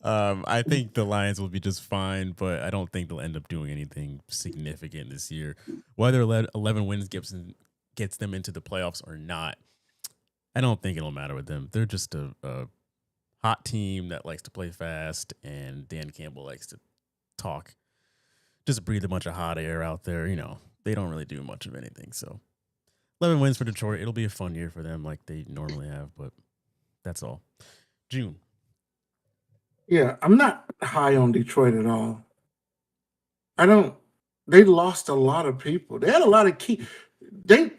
I think the Lions will be just fine, but I don't think they'll end up doing anything significant this year. Whether 11 wins gets them into the playoffs or not, I don't think it'll matter with them. They're just a hot team that likes to play fast, and Dan Campbell likes to talk. Just breathe a bunch of hot air out there. They don't really do much of anything. So 11 wins for Detroit. It'll be a fun year for them like they normally have, but that's all. June. Yeah, I'm not high on Detroit at all. They lost a lot of people. They had a lot of they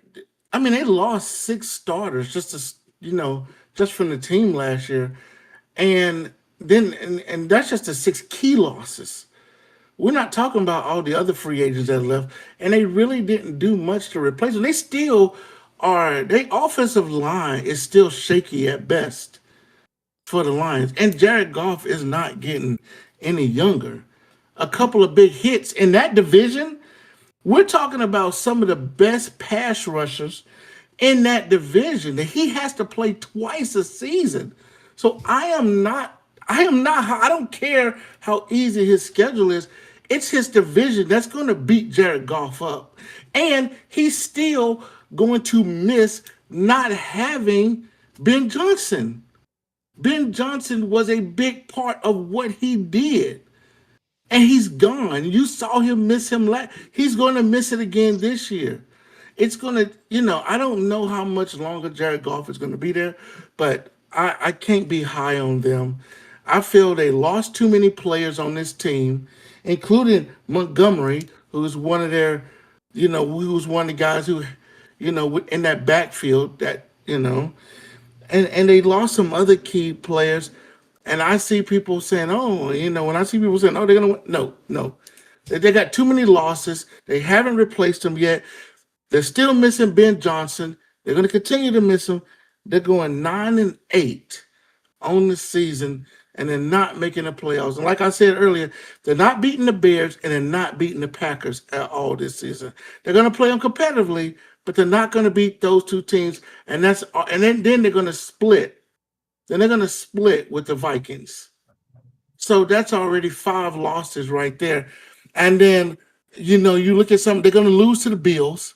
lost 6 starters just from the team last year. And that's just the 6 key losses. We're not talking about all the other free agents that left, and they really didn't do much to replace them. They still are. Their offensive line is still shaky at best for the Lions, and Jared Goff is not getting any younger. A couple of big hits in that division. We're talking about some of the best pass rushers in that division that he has to play twice a season. So I don't care how easy his schedule is. It's his division that's going to beat Jared Goff up. And he's still going to miss not having Ben Johnson. Ben Johnson was a big part of what he did. And he's gone. You saw him miss him last. He's going to miss it again this year. It's going to, I don't know how much longer Jared Goff is going to be there, but I can't be high on them. I feel they lost too many players on this team, including Montgomery, who's one of their, who was one of the guys who, in that backfield and they lost some other key players. And I see people saying, when I see people saying, they're going to win. No. They got too many losses. They haven't replaced them yet. They're still missing Ben Johnson. They're going to continue to miss him. They're going 9-8 on the season, and they're not making the playoffs. And like I said earlier, they're not beating the Bears, and they're not beating the Packers at all this season. They're going to play them competitively, but they're not going to beat those two teams. And then they're going to split. Then they're going to split with the Vikings. So that's already 5 losses right there. And then, you look at they're going to lose to the Bills.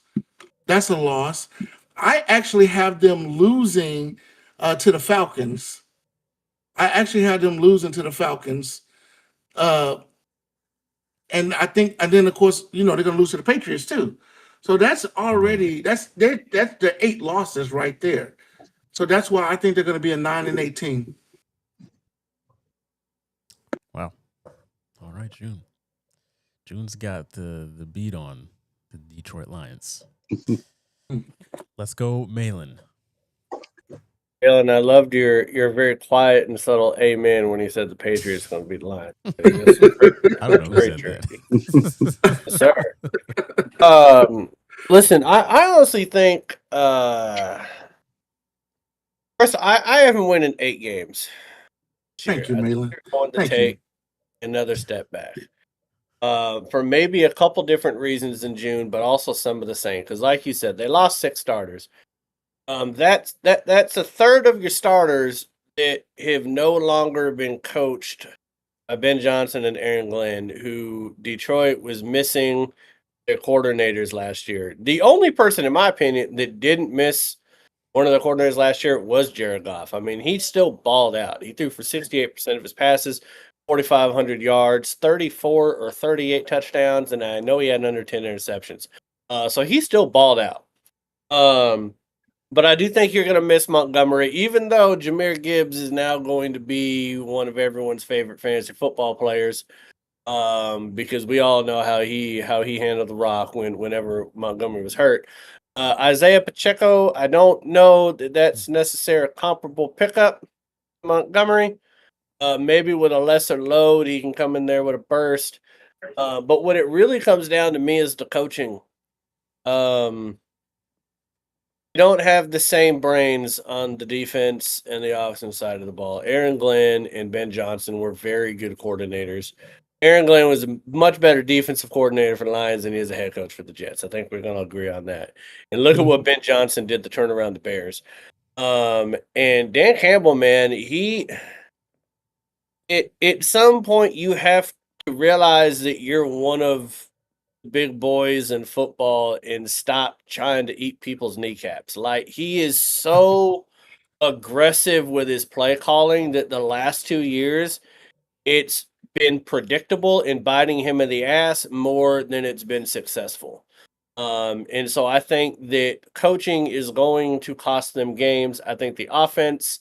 That's a loss. I actually have them losing to the Falcons. And then of course, they're going to lose to the Patriots too. So that's already that's the 8 losses right there. So that's why I think they're going to be a 9-18. Wow. All right, June. June's got the beat on the Detroit Lions. Let's go, Malin. Malin, I loved your very quiet and subtle amen when he said the Patriots going to beat the Lions. I don't know who said that. Sir. Listen, I honestly think first I haven't won in 8 games. Thank you, Malin. They're going to take another step back. For maybe a couple different reasons in June, but also some of the same. Because, like you said, they lost 6 starters. That's a third of your starters that have no longer been coached by Ben Johnson and Aaron Glenn, who Detroit was missing their coordinators last year. The only person, in my opinion, that didn't miss one of the coordinators last year was Jared Goff. I mean, he still balled out. He threw for 68% of his passes, 4,500 yards, 34 or 38 touchdowns, and I know he had under 10 interceptions. So he still balled out. But I do think you're going to miss Montgomery, even though Jahmyr Gibbs is now going to be one of everyone's favorite fantasy football players, because we all know how he handled the rock whenever Montgomery was hurt. Isaiah Pacheco, I don't know that's necessarily a comparable pickup to Montgomery. Maybe with a lesser load, he can come in there with a burst. But what it really comes down to me is the coaching. You don't have the same brains on the defense and the offensive side of the ball. Aaron Glenn and Ben Johnson were very good coordinators. Aaron Glenn was a much better defensive coordinator for the Lions than he is a head coach for the Jets. I think we're going to agree on that. And look at what Ben Johnson did to turn around the Bears. And Dan Campbell, man, at some point you have to realize that you're one of big boys in football and stop trying to eat people's kneecaps. Like, he is so aggressive with his play calling that the last 2 years it's been predictable and biting him in the ass more than it's been successful. And so I think that coaching is going to cost them games. I think the offense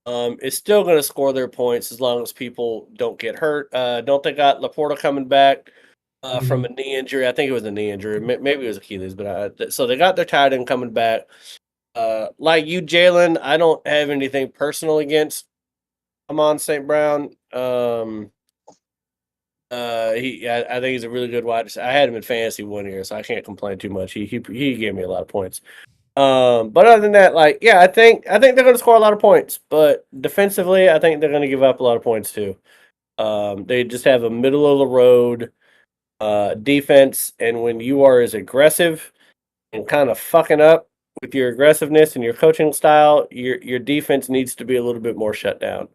is still going to score their points as long as people don't get hurt. Don't they got Laporta coming back from a knee injury? I think it was a knee injury. Maybe it was Achilles, but so they got their tight end coming back. Like you, Jalen, I don't have anything personal against Amon St. Brown. I think he's a really good wide receiver. I had him in fantasy 1 year, so I can't complain too much. He gave me a lot of points. But other than that, I think they're going to score a lot of points. But defensively, I think they're going to give up a lot of points too. They just have a middle of the road defense, and when you are as aggressive and kind of fucking up with your aggressiveness and your coaching style, your defense needs to be a little bit more shut down.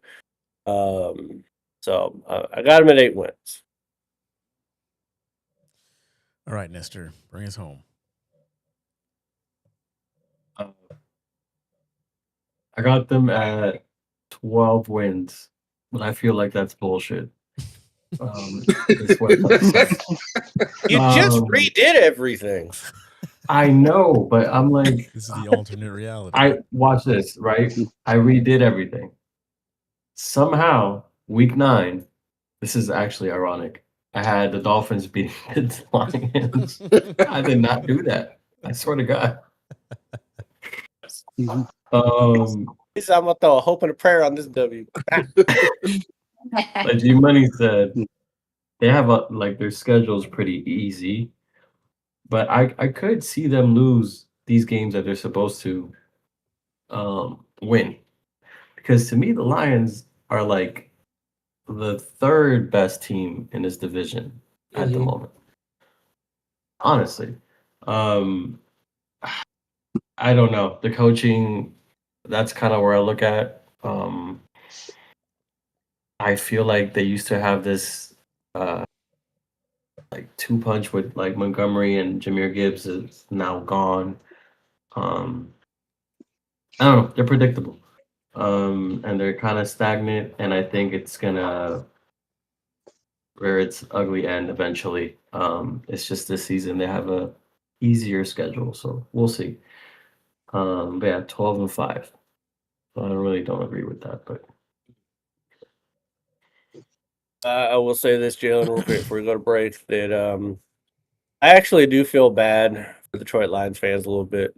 So I got them at 8 wins. All right, Nestor, bring us home. I got them at 12 wins, but I feel like that's bullshit. Is what You just redid everything. I know, but I'm like, This is the alternate reality. I watch this, right? I redid everything. Somehow, week 9, this is actually ironic. I had the Dolphins beating the Lions. I did not do that. I swear to God. I'm gonna throw a hope and a prayer on this W. Like G Money said, they have their schedule's pretty easy, but I could see them lose these games that they're supposed to win, because to me the Lions are like the 3rd best team in this division at the moment. Honestly, I don't know, the coaching. That's kind of where I look at. I feel like they used to have this like 2-punch with like Montgomery and Jahmyr Gibbs is now gone. I don't know. They're predictable, and they're kind of stagnant. And I think it's gonna rear its ugly end eventually. It's just this season they have a easier schedule, so we'll see. But yeah, 12-5. I really don't agree with that, but I will say this, Jalen, real quick before we go to break, that I actually do feel bad for Detroit Lions fans a little bit.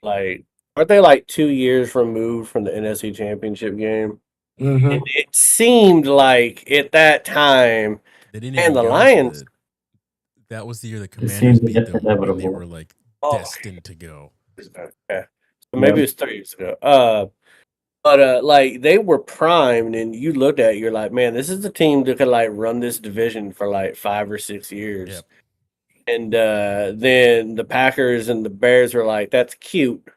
Like, aren't they like 2 years removed from the NFC Championship game? And it seemed like at that time, They didn't and even the go to Lions. that was the year the it Commanders seems beat them when they inevitable. were like Oh. destined to go. Okay. So maybe it was 3 years ago. But like they were primed, and you looked at it, you're like, man, this is the team that could like run this division for like 5 or 6 years. Yep. And then the Packers and the Bears were like, that's cute.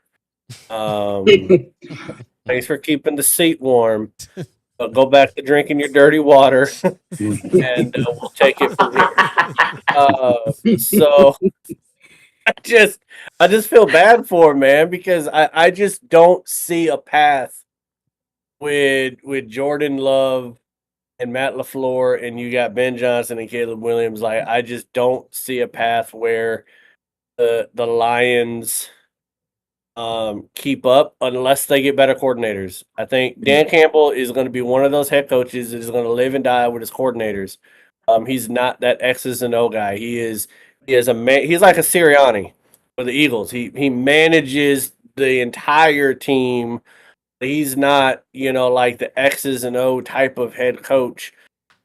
Thanks for keeping the seat warm. But go back to drinking your dirty water, and we'll take it from here. So I just feel bad for him, man, because I just don't see a path with Jordan Love and Matt LaFleur, and you got Ben Johnson and Caleb Williams. Like, I just don't see a path where the Lions keep up unless they get better coordinators. I think Dan Campbell is going to be one of those head coaches that is going to live and die with his coordinators. He's not that X's and O guy. He's like a Sirianni for the Eagles. He manages the entire team. He's not, like the X's and O type of head coach,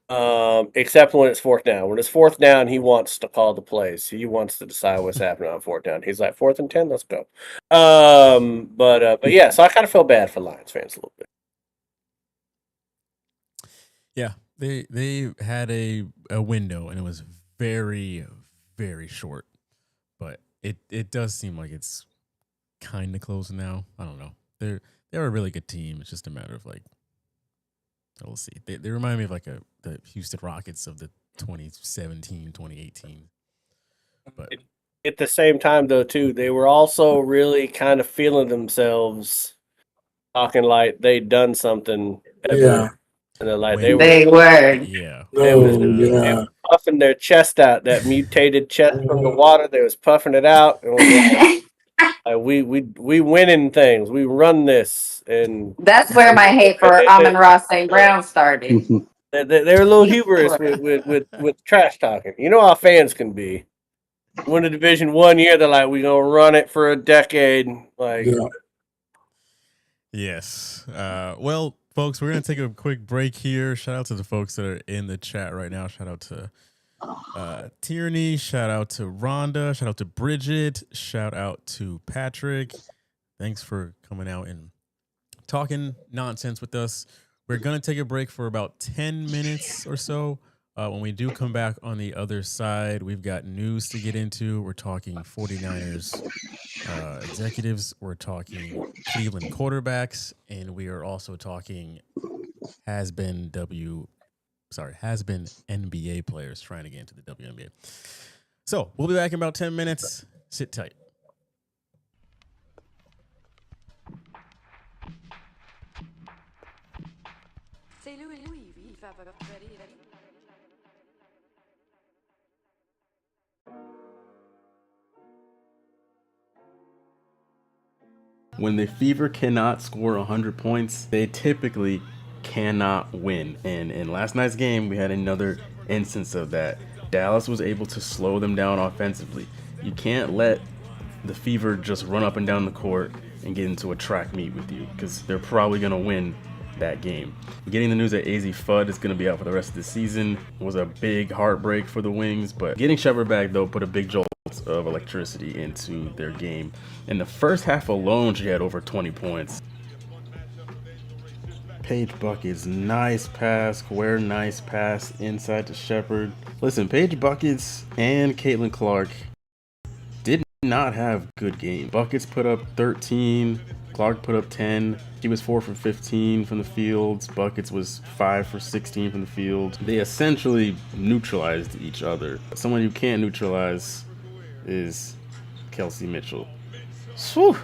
except when it's 4th down. When it's 4th down, he wants to call the plays. He wants to decide what's happening on 4th down. He's like, 4th and 10, let's go. But yeah, so I kind of feel bad for Lions fans a little bit. Yeah, they had a window, and it was very, very short. But it does seem like it's kind of close now. I don't know. They're a really good team. It's just a matter of like, we'll see. They remind me of like the Houston Rockets of the 2017, 2018. But at the same time, though, too, they were also really kind of feeling themselves, talking like they'd done something. Yeah. And like They were. Yeah. They were puffing their chest out, that mutated chest from the water. They was puffing it out. And was like, we winning things. We run this, and that's where my hate for Amon-Ra St. Brown started. They're a little hubris with trash talking. You know how fans can be. Win a division 1 year, they're like, we're gonna run it for a decade. Like, yes. Well, folks, we're gonna take a quick break here. Shout out to the folks that are in the chat right now. Shout out to Tierney, shout out to Rhonda, shout out to Bridget, shout out to Patrick. Thanks for coming out and talking nonsense with us. We're going to take a break for about 10 minutes or so. When we do come back on the other side, we've got news to get into. We're talking 49ers executives. We're talking Cleveland quarterbacks. And we are also talking has-been NBA players trying to get into the WNBA. So we'll be back in about 10 minutes. Sit tight. When the Fever cannot score 100 points, they typically cannot win. And in last night's game, we had another instance of that. Dallas was able to slow them down offensively. You can't let the Fever just run up and down the court and get into a track meet with you, because they're probably going to win that game. Getting the news that AZ Fudd is going to be out for the rest of the season was a big heartbreak for the Wings, but getting Shepard back, though, put a big jolt of electricity into their game. In the first half alone, she had over 20 points. Paige Buckets, nice pass. Ware, nice pass inside to Shepard. Listen, Paige Buckets and Caitlin Clark did not have good games. Buckets put up 13. Clark put up 10. She was 4 for 15 from the field. Buckets was 5 for 16 from the field. They essentially neutralized each other. Someone you can't neutralize is Kelsey Mitchell. Whew.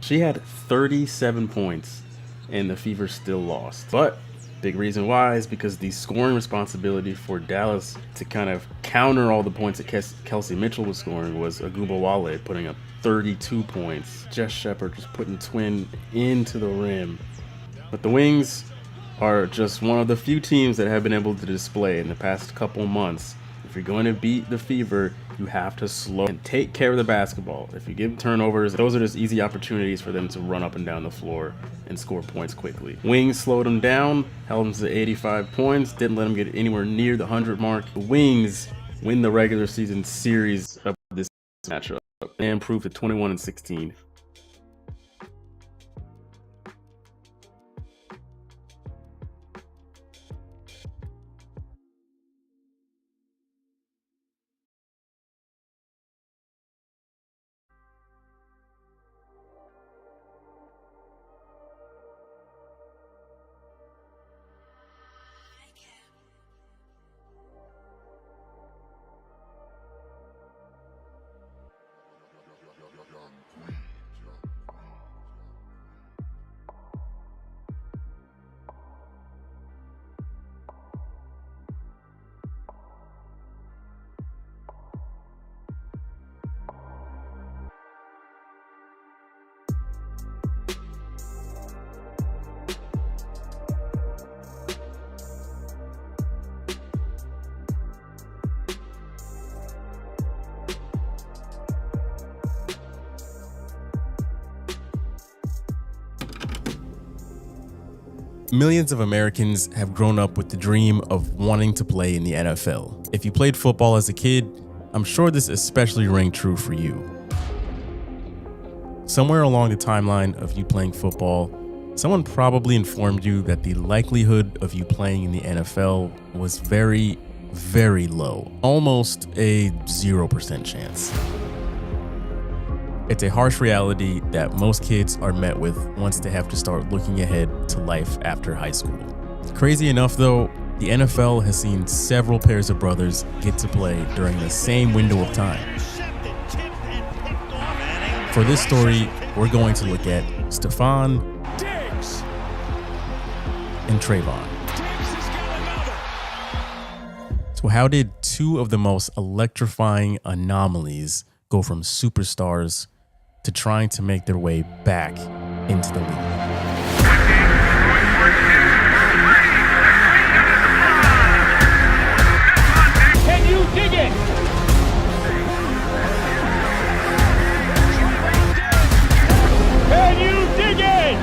She had 37 points and the Fever still lost. But big reason why is because the scoring responsibility for Dallas to kind of counter all the points that Kelsey Mitchell was scoring was Agubawale putting up 32 points. Jess Shepard just putting twin into the rim. But the Wings are just one of the few teams that have been able to display in the past couple months. If you're going to beat the Fever, you have to slow and take care of the basketball. If you give turnovers, those are just easy opportunities for them to run up and down the floor and score points quickly. Wings slowed them down, held them to 85 points, didn't let them get anywhere near the 100 mark. The Wings win the regular season series of this matchup and improved to 21-16. Millions of Americans have grown up with the dream of wanting to play in the NFL. If you played football as a kid, I'm sure this especially rang true for you. Somewhere along the timeline of you playing football, someone probably informed you that the likelihood of you playing in the NFL was very, very low. Almost a 0% chance. It's a harsh reality that most kids are met with once they have to start looking ahead to life after high school. Crazy enough though, the NFL has seen several pairs of brothers get to play during the same window of time. For this story, we're going to look at Stephon and Trayvon. So how did two of the most electrifying anomalies go from superstars to trying to make their way back into the league? Can you dig it? Can you dig it?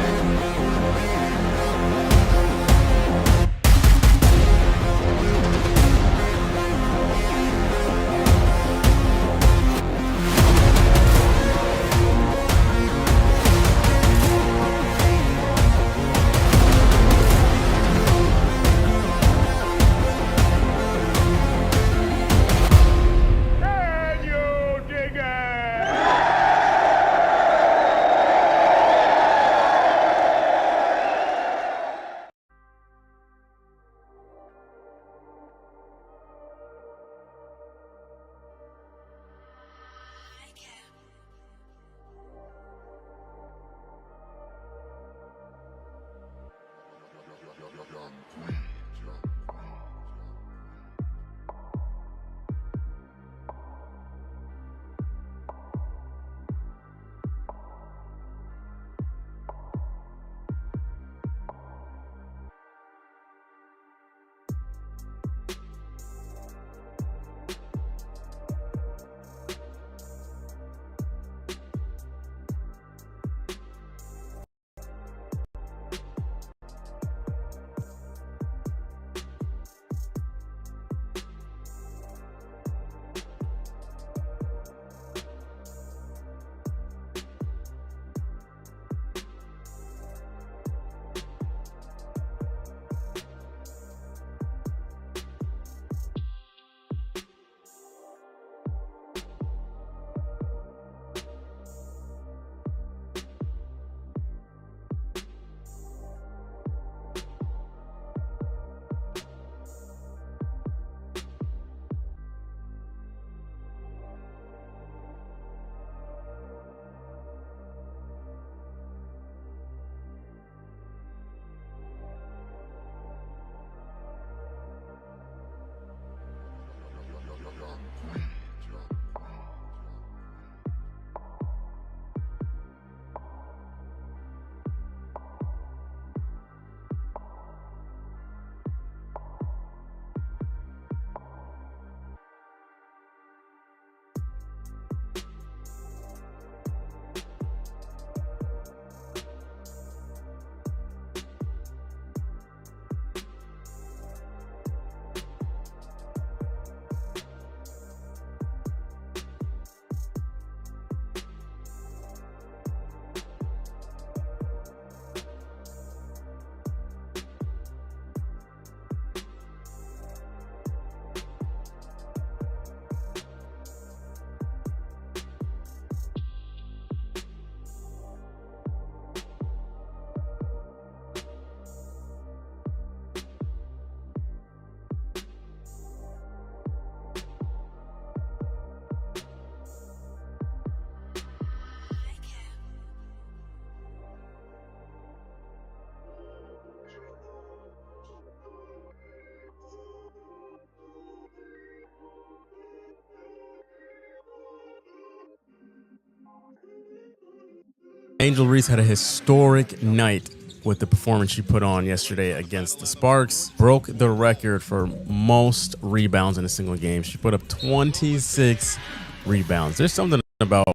Angel Reese had a historic night with the performance she put on yesterday against the Sparks. Broke the record for most rebounds in a single game. She put up 26 rebounds. There's something about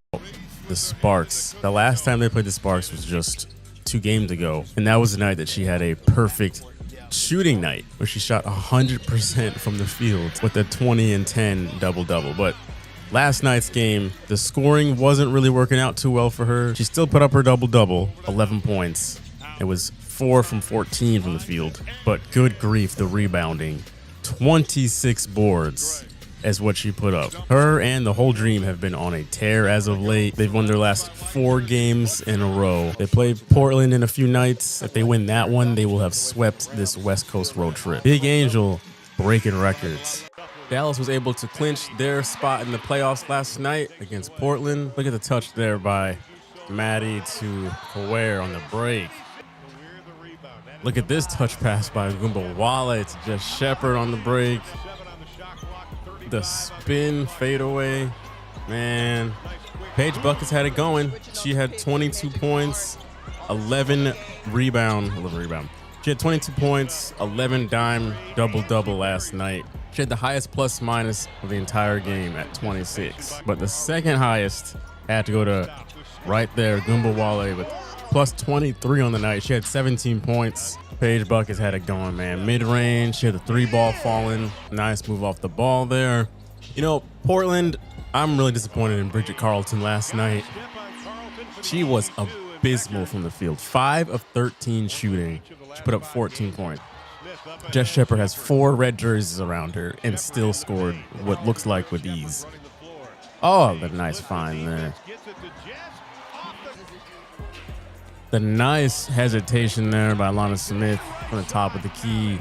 the Sparks. The last time they played the Sparks was just 2 games ago, and that was the night that she had a perfect shooting night where she shot 100% from the field with a 20 and 10 double-double. But last night's game, the scoring wasn't really working out too well for her. She still put up her double-double, 11 points. It was 4 from 14 from the field. But good grief, the rebounding. 26 boards is what she put up. Her and the whole Dream have been on a tear as of late. They've won their last 4 games in a row. They play Portland in a few nights. If they win that one, they will have swept this West Coast road trip. Big Angel breaking records. Dallas was able to clinch their spot in the playoffs last night against Portland. Look at the touch there by Maddie to Kaware on the break. Look at this touch pass by Gumbawale to just Shepard on the break. The spin fadeaway. Man, Paige Buckets had it going. She had 22 points, 11 rebound. She had 22 points, 11 dime double-double last night. She had the highest plus-minus of the entire game at 26. But the second highest had to go to right there, Gumbawale with plus 23 on the night. She had 17 points. Paige Buckets had it going, man. Mid-range, she had the 3-ball falling. Nice move off the ball there. You know, Portland, I'm really disappointed in Bridget Carlton last night. She was abysmal from the field. 5 of 13 shooting. She put up 14 points. Jess Shepard has 4 red jerseys around her and still scored what looks like with ease. Oh, the nice find there. The nice hesitation there by Lana Smith on the top of the key.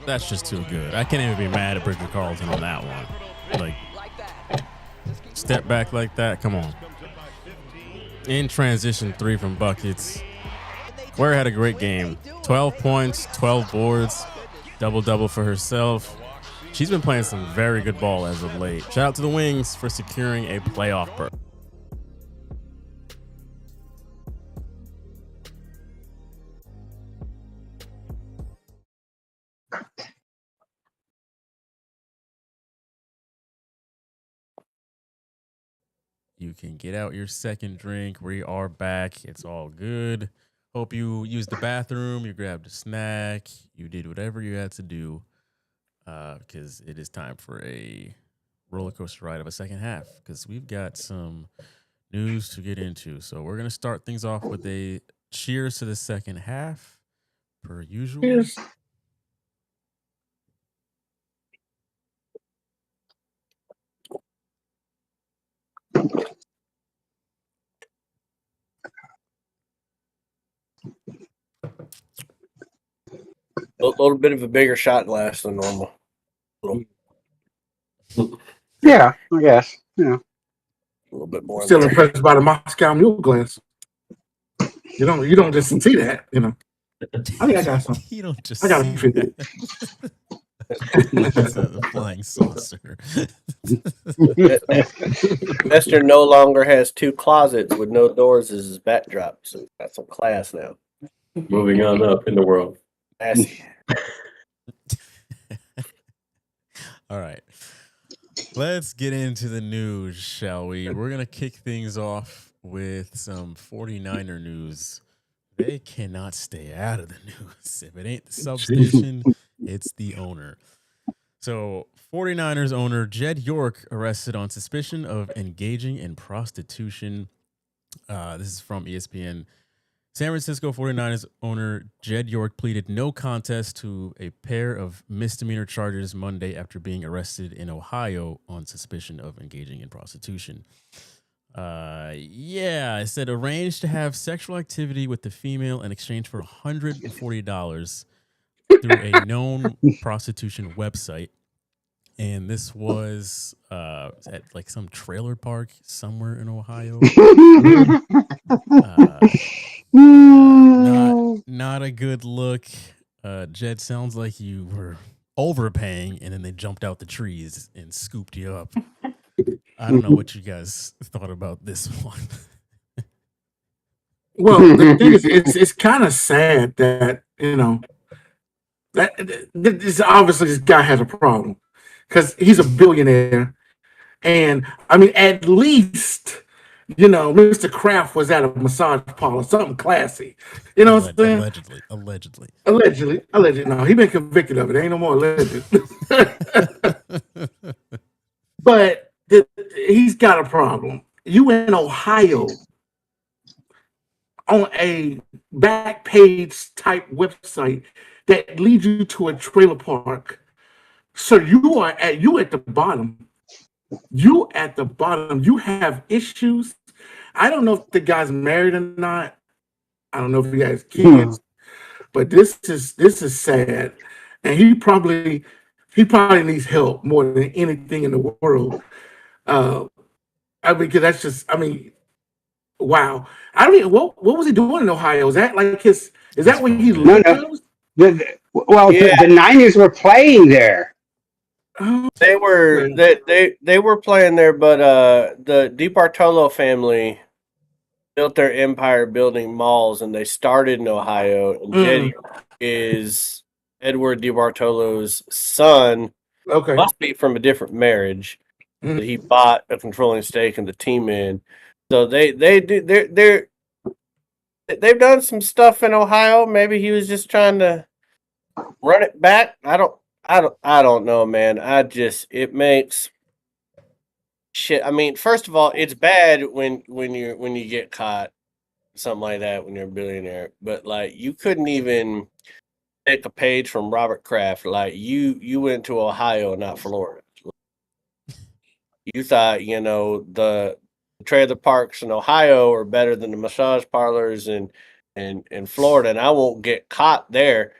That's just too good. I can't even be mad at Bridget Carlton on that one. Like, step back like that. Come on. In transition 3 from Buckets. Ware had a great game. 12 points, 12 boards, double-double for herself. She's been playing some very good ball as of late. Shout out to the Wings for securing a playoff berth. You can get out your second drink. We are back. It's all good. Hope you used the bathroom, you grabbed a snack, you did whatever you had to do, because it is time for a roller coaster ride of a second half, because we've got some news to get into. So we're going to start things off with a cheers to the second half, per usual. Cheers. A little bit of a bigger shot glass than normal. Yeah, I guess. Yeah. A little bit more. Still impressed by the Moscow Mule glass. You don't just see that, you know. I think I got some. You don't just I got see a That's a flying saucer. Lester no longer has 2 closets with no doors as his backdrop, so he's got some class now. Moving on up in the world. All right. Let's get into the news, shall we? We're going to kick things off with some 49er news. They cannot stay out of the news. If it ain't the substation, it's the owner. So, 49ers owner Jed York arrested on suspicion of engaging in prostitution. This is from ESPN. San Francisco 49ers owner Jed York pleaded no contest to a pair of misdemeanor charges Monday after being arrested in Ohio on suspicion of engaging in prostitution. It said arranged to have sexual activity with the female in exchange for $140 through a known prostitution website. And this was at like some trailer park somewhere in Ohio. Not a good look. Jed, sounds like you were overpaying and then they jumped out the trees and scooped you up. I don't know what you guys thought about this one. Well, the thing is, it's kind of sad that that this obviously this guy has a problem because he's a billionaire, and I mean, at least Mr. Kraft was at a massage parlor, something classy. You know what I'm saying? Allegedly. Allegedly. No, he been convicted of it. Ain't no more alleged. But he's got a problem. You in Ohio on a back page type website that leads you to a trailer park. So you at the bottom. You at the bottom. You have issues. I don't know if the guy's married or not. I don't know if he has kids. But this is sad. And he probably needs help more than anything in the world. Because that's just, wow. I mean, what was he doing in Ohio? Is that like his? Is that when he lived? The Niners were playing there. They were they were playing there, but the DiBartolo family built their empire building malls, and they started in Ohio. And Jetty is Edward DiBartolo's son. Okay, must be from a different marriage that he bought a controlling stake in the team in. So they've done some stuff in Ohio. Maybe he was just trying to run it back. I don't know, man. It makes shit. I mean, first of all, it's bad when you get caught, something like that, when you're a billionaire. But like, you couldn't even take a page from Robert Kraft. Like, you went to Ohio, not Florida. You thought the trailer parks in Ohio are better than the massage parlors in Florida, and I won't get caught there.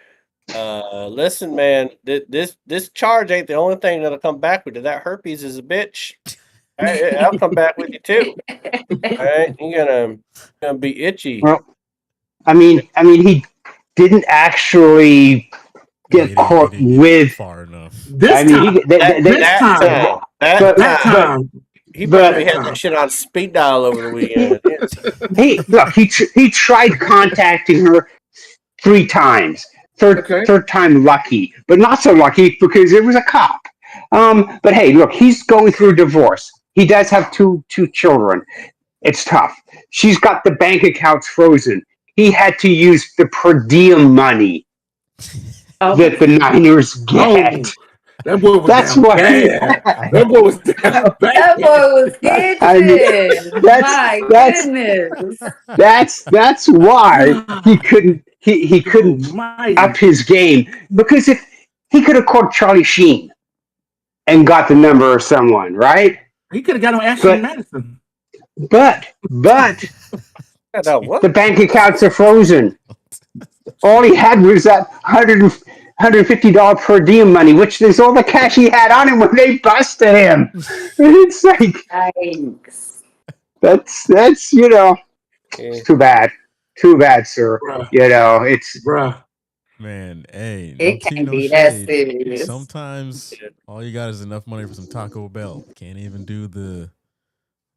Listen, man, this charge ain't the only thing that'll come back with you. That herpes is a bitch. I'll come back with you too. All right, you're gonna be itchy. Well, I mean, he didn't actually get caught with far enough. That time. He probably had that shit on speed dial over the weekend. He tried contacting her 3 times. Third time lucky, but not so lucky because it was a cop. But hey, look, he's going through a divorce. He does have two children. It's tough. She's got the bank accounts frozen. He had to use the per diem money that the Niners get. That boy was That's down what. bad. That boy was down bad. That boy was itching. I mean, that's why he couldn't up his game, because if he could have called Charlie Sheen and got the number of someone, right? He could have got on Ashley Madison. But the bank accounts are frozen. All he had was that $150 per diem money, which is all the cash he had on him when they busted him. It's like, Thanks. that's too bad, sir. Bruh. It's Man, hey, It can't be that serious. Sometimes all you got is enough money for some Taco Bell. Can't even do the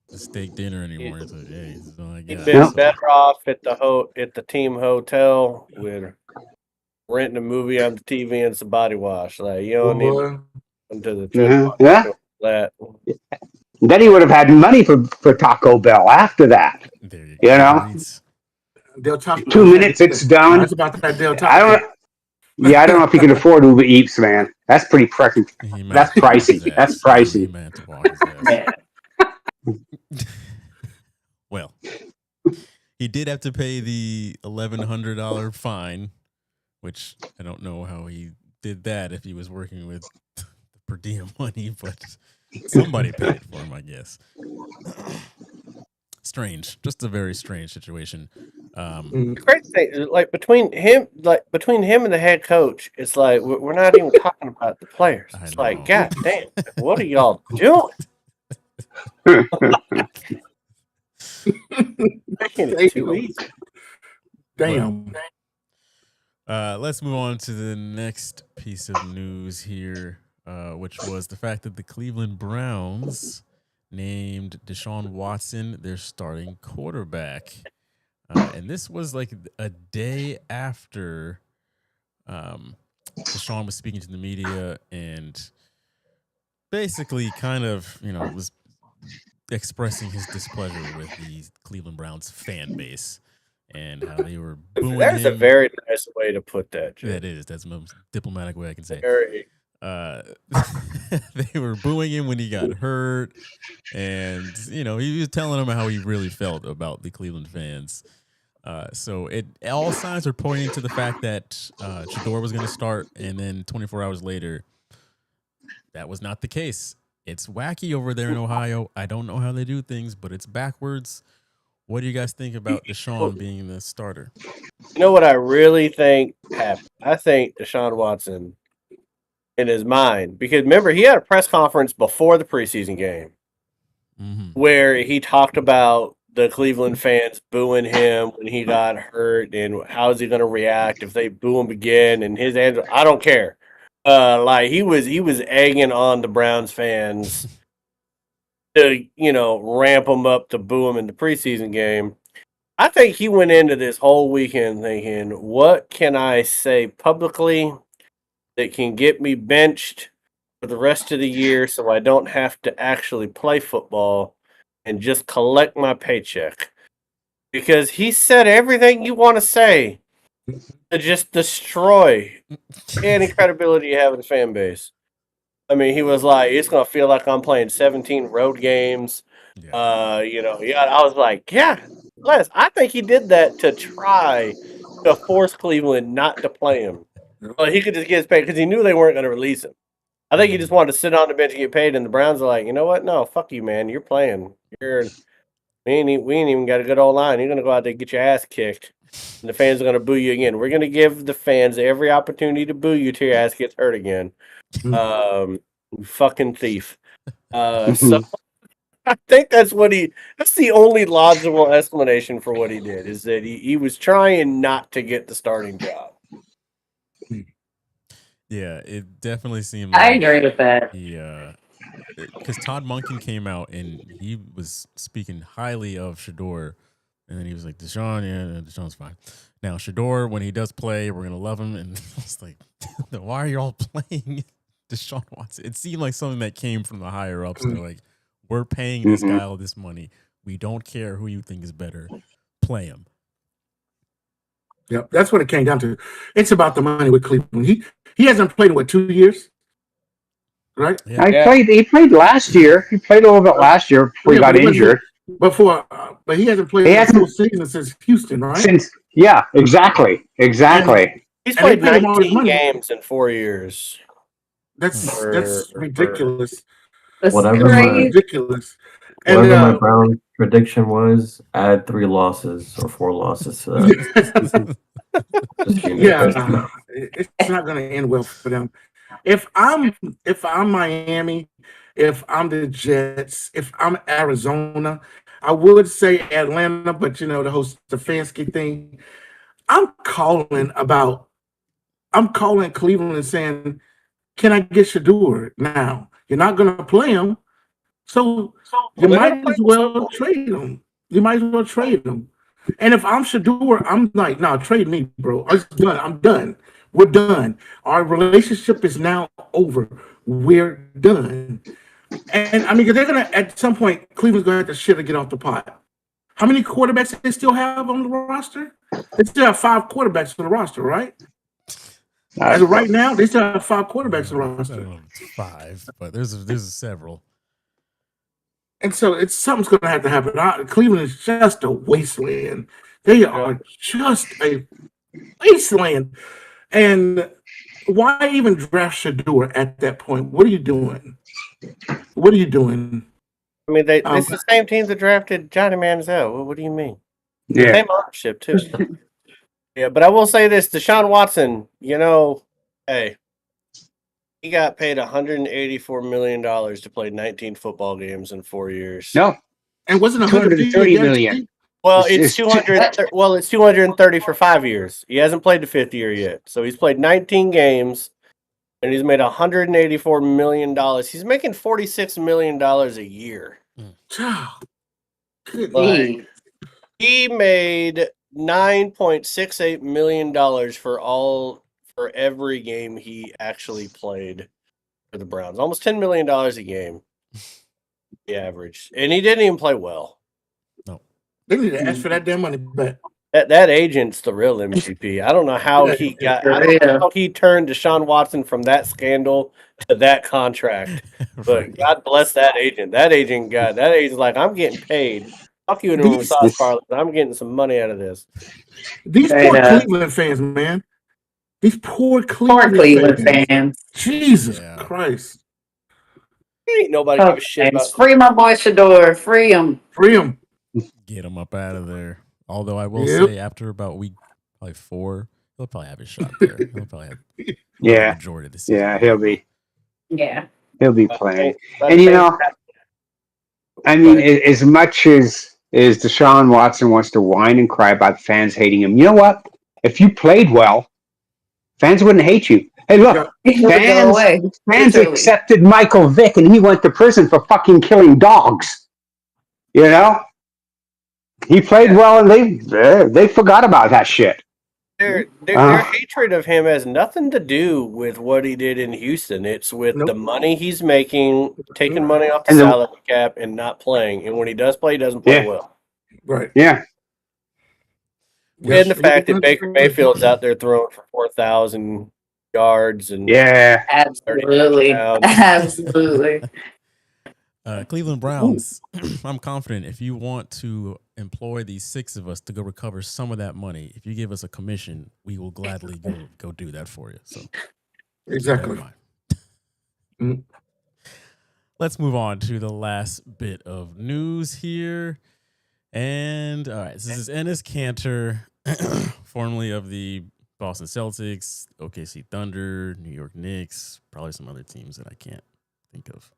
steak dinner anymore. It's like, hey, this is all I got. You've been better off at the team hotel with renting a movie on the TV and some body wash. Like, you don't need into the trip. That. Then he would have had money for Taco Bell after that. There you go. Del Taco. 2 minutes, it's done. It's about that Del Taco. I don't know if you can afford Uber Eats, man. That's pretty pricey. That's pricey. That's pricey. Well, he did have to pay the $1,100 fine, which I don't know how he did that if he was working with the per diem money, but somebody paid for him, I guess. Strange, just a very strange situation. The crazy thing, like between him and the head coach, it's like we're not even talking about the players. It's like, God damn, what are y'all doing? Making it too easy. Damn. Let's move on to the next piece of news here, which was the fact that the Cleveland Browns named Deshaun Watson their starting quarterback. And this was like a day after Deshaun was speaking to the media and basically kind of, was expressing his displeasure with the Cleveland Browns fan base and how they were booing There's a him. very nice way to put that, Jay. That is. That's the most diplomatic way I can say. Very. They were booing him when he got hurt, and he was telling them how he really felt about the Cleveland fans. So all signs are pointing to the fact that Shador was going to start, and then 24 hours later, that was not the case. It's wacky over there in Ohio. I don't know how they do things, but it's backwards. What do you guys think about Deshaun being the starter? You know what I really think happened? I think Deshaun Watson, in his mind, because remember, he had a press conference before the preseason game where he talked about the Cleveland fans booing him when he got hurt and how is he going to react if they boo him again. And his answer, I don't care. Like he was egging on the Browns fans to, ramp them up to boo him in the preseason game. I think he went into this whole weekend thinking, what can I say publicly that can get me benched for the rest of the year so I don't have to actually play football and just collect my paycheck? Because he said everything you want to say to just destroy any credibility you have in the fan base. I mean, he was like, it's going to feel like I'm playing 17 road games. Yeah. I was like, yeah, Les, I think he did that to try to force Cleveland not to play him. Well, he could just get his pay because he knew they weren't going to release him. I think he just wanted to sit on the bench and get paid, and the Browns are like, you know what? No, fuck you, man. You're playing. We ain't even got a good old line. You're going to go out there and get your ass kicked, and the fans are going to boo you again. We're going to give the fans every opportunity to boo you till your ass gets hurt again. Fucking thief. So I think that's the only logical explanation for what he did, is that he was trying not to get the starting job. Yeah, it definitely seemed I like agree with that. because Todd Monken came out and he was speaking highly of Shador, and then he was like, Deshaun's fine. Now Shador, when he does play, we're gonna love him, and it's like, why are you all playing Deshaun Watson? It seemed like something that came from the higher ups. They're like, we're paying this guy all this money. We don't care who you think is better. Play him. Yep, that's what it came down to. It's about the money with Cleveland. He hasn't played in 2 years, right? Yeah. He played last year. He played a little bit last year before he got injured. But he hasn't played a full season since Houston, right? Exactly. He's played 19 games in 4 years. That's ridiculous. That's Whatever crazy. Ridiculous. Whatever my Brown prediction was, add 3 losses or 4 losses. Yeah, it's not going to end well for them. If I'm Miami, if I'm the Jets, if I'm Arizona, I would say Atlanta, but the whole Stefanski thing. I'm calling Cleveland and saying, can I get Shador now? You're not going to play him, so you might as well trade him. And if I'm Shador, I'm like, no, trade me, bro. It's done. I'm done. We're done. Our relationship is now over. We're done. And I mean, because they're gonna at some point, Cleveland's gonna have to shit to get off the pot. How many quarterbacks do they still have on the roster? They still have 5 quarterbacks on the roster, right? As of right now, they still have 5 quarterbacks on the roster. I don't know if it's 5, but there's several. And so something's going to have to happen. Cleveland is just a wasteland. They are just a wasteland. And why even draft Shador at that point? What are you doing? I mean, it's the same team that drafted Johnny Manziel. What do you mean? Yeah. Same ownership, too. Yeah, but I will say this. Deshaun Watson, hey, he got paid $184 million to play 19 football games in 4 years. No. And wasn't $230 million. Well, it's 200. Well, it's 230 for 5 years. He hasn't played the 5th year yet, so he's played 19 games, and he's made $184 million. He's making $46 million a year. Child. Good Like, Lord. he made $9.68 million for every game he actually played for the Browns. Almost $10 million a game, the average. And he didn't even play well. No. They need to ask for that damn money back. That agent's the real MVP. I don't know how he got. I don't know how he turned Deshaun Watson from that scandal to that contract. But God bless that agent. That agent's like, I'm getting paid. Fuck you in a massage parlor. I'm getting some money out of this. These poor Cleveland fans, man. These poor Cleveland fans. Jesus Christ. Ain't nobody give a shit about. Free my boy Shador. Free him. Free him. Get him up out of there. Although I will say, after about week 4, he'll probably have his shot there. He'll probably have the majority of the season. Yeah, he'll be. Yeah. He'll be playing. And I mean, as much as Deshaun Watson wants to whine and cry about fans hating him, you know what? If you played well, fans wouldn't hate you. Hey, look, fans accepted Michael Vick, and he went to prison for fucking killing dogs. You know? He played well, and they forgot about that shit. Their hatred of him has nothing to do with what he did in Houston. It's with the money he's making, taking money off the salary cap, and not playing. And when he does play, he doesn't play well. Right. Yeah. And the fact that Baker Mayfield's out there throwing for 4,000 yards and absolutely. Cleveland Browns, I'm confident if you want to employ these 6 of us to go recover some of that money, if you give us a commission, we will gladly go do that for you. So exactly. Let's move on to the last bit of news here. And all right, so this is Enes Kanter, formerly of the Boston Celtics, OKC Thunder, New York Knicks, probably some other teams that I can't think of.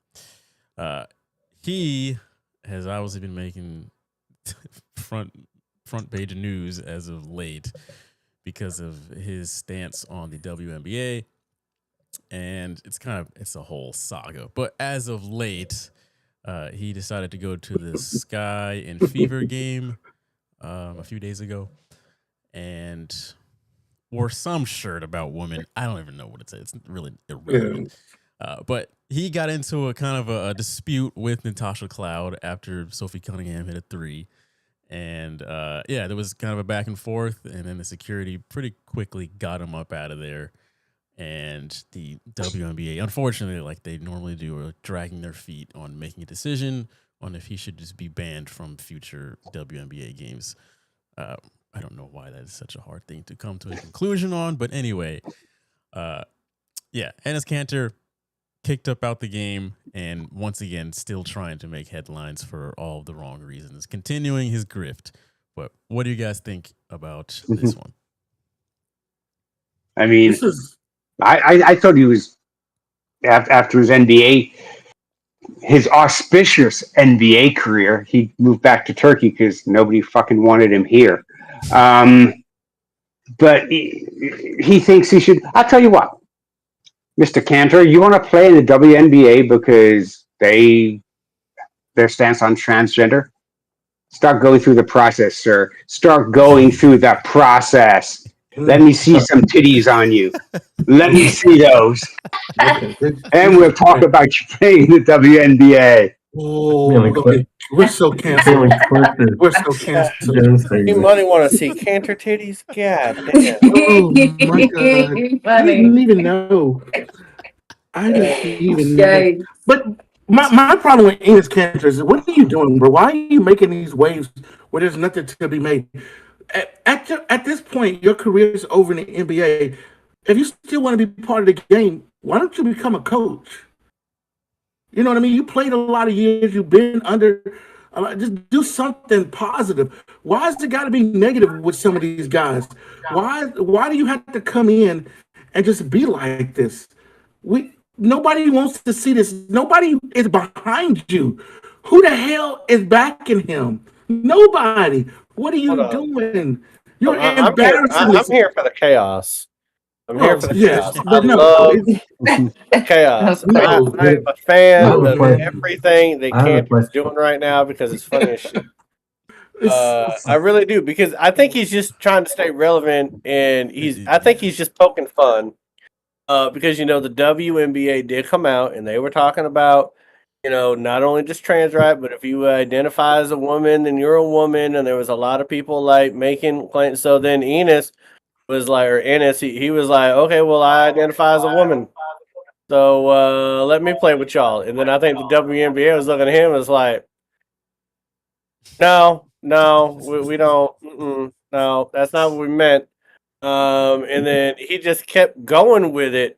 He has obviously been making front page news as of late because of his stance on the WNBA, and it's a whole saga. But as of late, he decided to go to the Sky and Fever game a few days ago, and wore some shirt about women. I don't even know what it says. It's really irrelevant. But he got into a kind of a dispute with Natasha Cloud after Sophie Cunningham hit a 3. And there was kind of a back and forth, and then the security pretty quickly got him up out of there. And the WNBA, unfortunately, like they normally do, are dragging their feet on making a decision on if he should just be banned from future WNBA games. I don't know why that is such a hard thing to come to a conclusion on, but anyway, Enes Kanter kicked up out the game, and once again, still trying to make headlines for all of the wrong reasons, continuing his grift. But what do you guys think about this one? I mean, I thought he was, after his auspicious NBA career, he moved back to Turkey because nobody fucking wanted him here. But he thinks he should. I'll tell you what. Mr. Kanter, you want to play in the WNBA because their stance on transgender? Start going through the process, sir. Start going through the process. Let me see some titties on you. Let me see those. And we'll talk about you playing the WNBA. Oh, we're so canceled. We're so canceled. You might want to see Kanter titties. God damn. Oh my God. I didn't even know. But my problem with Enes Kanter is, what are you doing, bro? Why are you making these waves where there's nothing to be made? At this point, your career is over in the NBA. If you still want to be part of the game, why don't you become a coach? You know what I mean? You played a lot of years. You've been under. Just do something positive. Why has it got to be negative with some of these guys? Why do you have to come in and just be like this? Nobody wants to see this. Nobody is behind you. Who the hell is backing him? Nobody. What are you doing? You're embarrassing. I'm here for the chaos. I'm here for the yes, chaos. I but no, love it, chaos. no, I am a I fan have a of man. question. everything that I have a Cantor's question. doing right now because it's funny as shit. It's I really do because I think he's just trying to stay relevant, and I think he's just poking fun. Because the WNBA did come out and they were talking about, not only just trans right, but if you identify as a woman, then you're a woman, and there was a lot of people like making claims. So then Enos was like, or Ennis, he was like, okay, well, I identify as a woman, so let me play with y'all. And then I think the WNBA was looking at him and was like, no, we don't, no, that's not what we meant. And then he just kept going with it.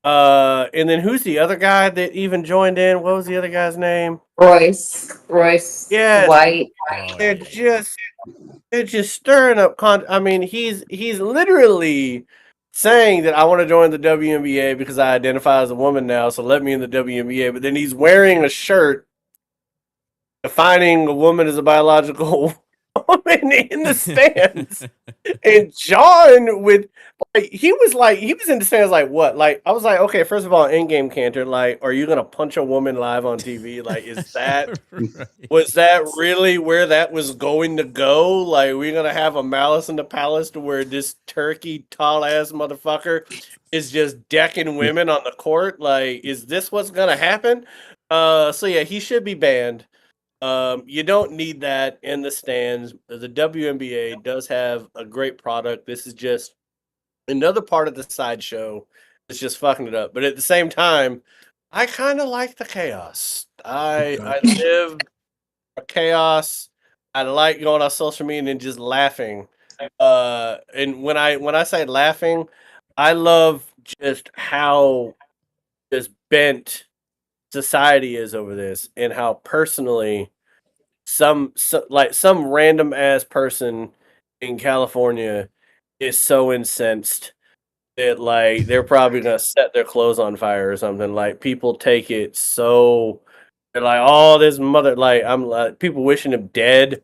And then who's the other guy that even joined in? What was the other guy's name? Royce Yes, White. they're just stirring up I mean, he's literally saying that I want to join the WNBA because I identify as a woman now, so let me in the WNBA. But then he's wearing a shirt defining a woman as a biological woman in the stands. And John he was in the stands like what? Like I was like, okay, first of all, in-game Cantor, like, are you gonna punch a woman live on TV? Like, is that was that really where that was going to go? Like, we're gonna have a Malice in the Palace to where this turkey tall ass motherfucker is just decking women on the court? Like, is this what's gonna happen? So yeah, he should be banned. You don't need that in the stands. The WNBA does have a great product. This is just another part of the sideshow. It's just fucking it up. But at the same time, I kind of like the chaos. I live for chaos. I like going on social media and just laughing. And when I say laughing, I love just how just bent society is over this, and how personally some random ass person in California is so incensed that like they're probably gonna set their clothes on fire or something. Like people take it so they're like, oh, this mother, like I'm like people wishing him dead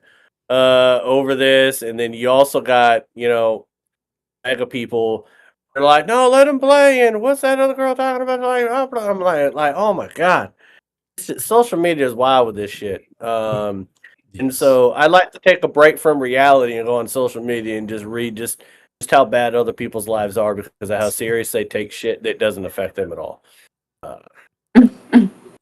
over this, and then you also got mega people. They're like, no, let him play. And what's that other girl talking about? I'm like, oh my god, social media is wild with this shit. And so I like to take a break from reality and go on social media and just read just how bad other people's lives are because of how serious they take shit that doesn't affect them at all.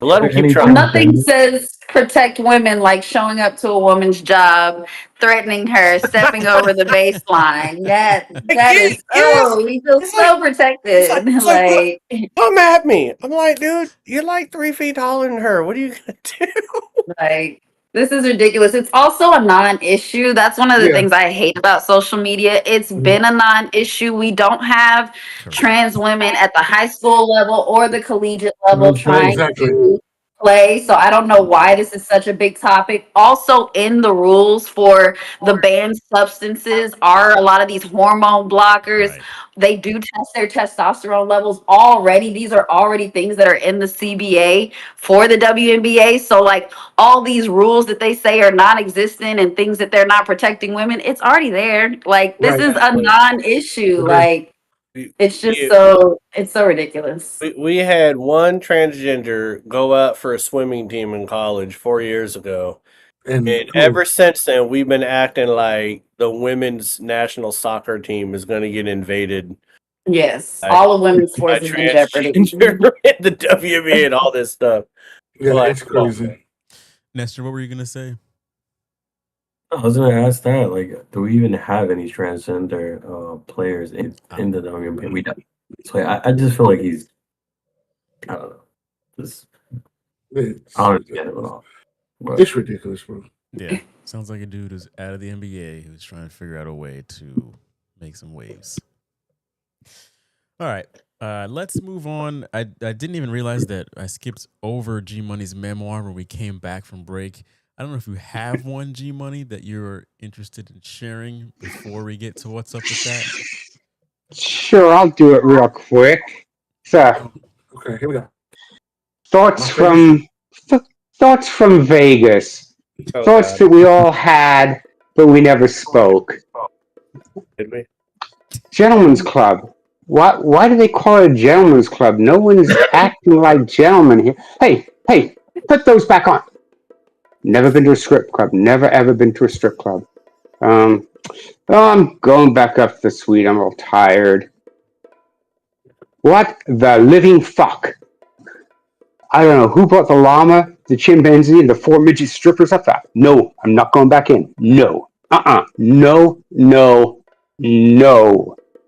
Let them keep trying. Nothing says protect women like showing up to a woman's job, threatening her, stepping over the baseline. That is he feels so protected. Like, come at me. I'm like, dude, you're like 3 feet taller than her. What are you gonna do? Like, this is ridiculous. It's also a non-issue. That's one of the things I hate about social media. It's been a non-issue. We don't have trans women at the high school level or the collegiate level trying to play. So I don't know why this is such a big topic. Also, in the rules for the banned substances are a lot of these hormone blockers. Right. They do test their testosterone levels already. These are already things that are in the CBA for the WNBA. So like all these rules that they say are non-existent and things that they're not protecting women, it's already there. Like this is a non-issue. Like it's just it's so ridiculous. We had one transgender go out for a swimming team in college 4 years ago. And ever since then, we've been acting like the women's national soccer team is going to get invaded. Yes, all of women's sports is in jeopardy. The WNBA and all this stuff. Yeah, like, it's crazy. Nestor, what were you going to say? I was going to ask that. Like, do we even have any transgender players in the WNBA? We don't. So I just feel like he's, I don't know. I don't get it at all. But it's ridiculous, bro. Yeah, sounds like a dude who's out of the NBA who's trying to figure out a way to make some waves. All right, let's move on. I didn't even realize that I skipped over G Money's memoir when we came back from break. I don't know if you have one, G Money, that you're interested in sharing before we get to what's up with that. Sure, I'll do it real quick. So, okay, here we go. Thoughts from Vegas. Thoughts that we all had, but we never spoke. Did we? Gentlemen's Club. Why do they call it a gentleman's club? No one's acting like gentlemen here. Hey, put those back on. Never been to a strip club. Never ever been to a strip club. I'm going back up to the suite. I'm all tired. What the living fuck? I don't know who brought the llama, the chimpanzee, and the 4 midget strippers up there. No, I'm not going back in. No. No.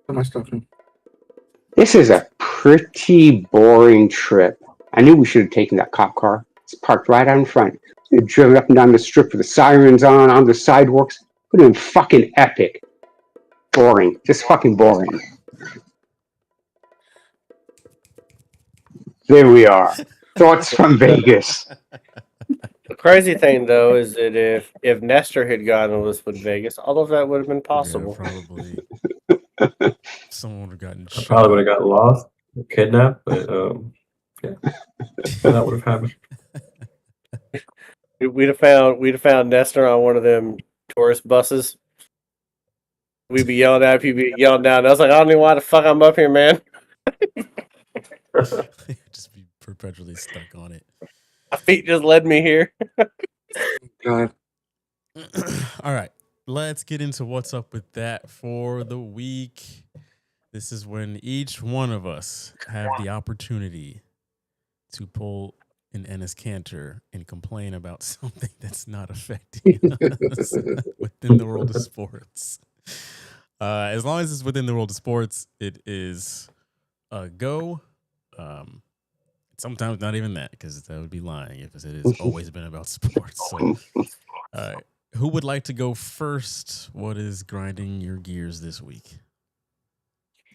Put my stuff in. This is a pretty boring trip. I knew we should have taken that cop car. It's parked right out in front. We'd driven up and down the strip with the sirens on the sidewalks. Would have been fucking epic. Boring. Just fucking boring. There we are. Thoughts from Vegas. The crazy thing, though, is that if Nestor had gone with Vegas, all of that would have been possible. Yeah, probably. Someone would have gotten I shot. probably would have got lost, kidnapped, but yeah, that would have happened. We'd have found Nestor on one of them tourist buses. We'd be yelling at, he'd be yelling down. I was like, I don't know why the fuck I'm up here, man. Just be perpetually stuck on it. My feet just led me here. God. All right, let's get into what's up with that for the week. This is when each one of us have the opportunity to pull an Ennis Cantor and complain about something that's not affecting us within the world of sports. As long as it's within the world of sports, it is a go. Sometimes not even that, because that would be lying if it has always been about sports. So, who would like to go first? What is grinding your gears this week?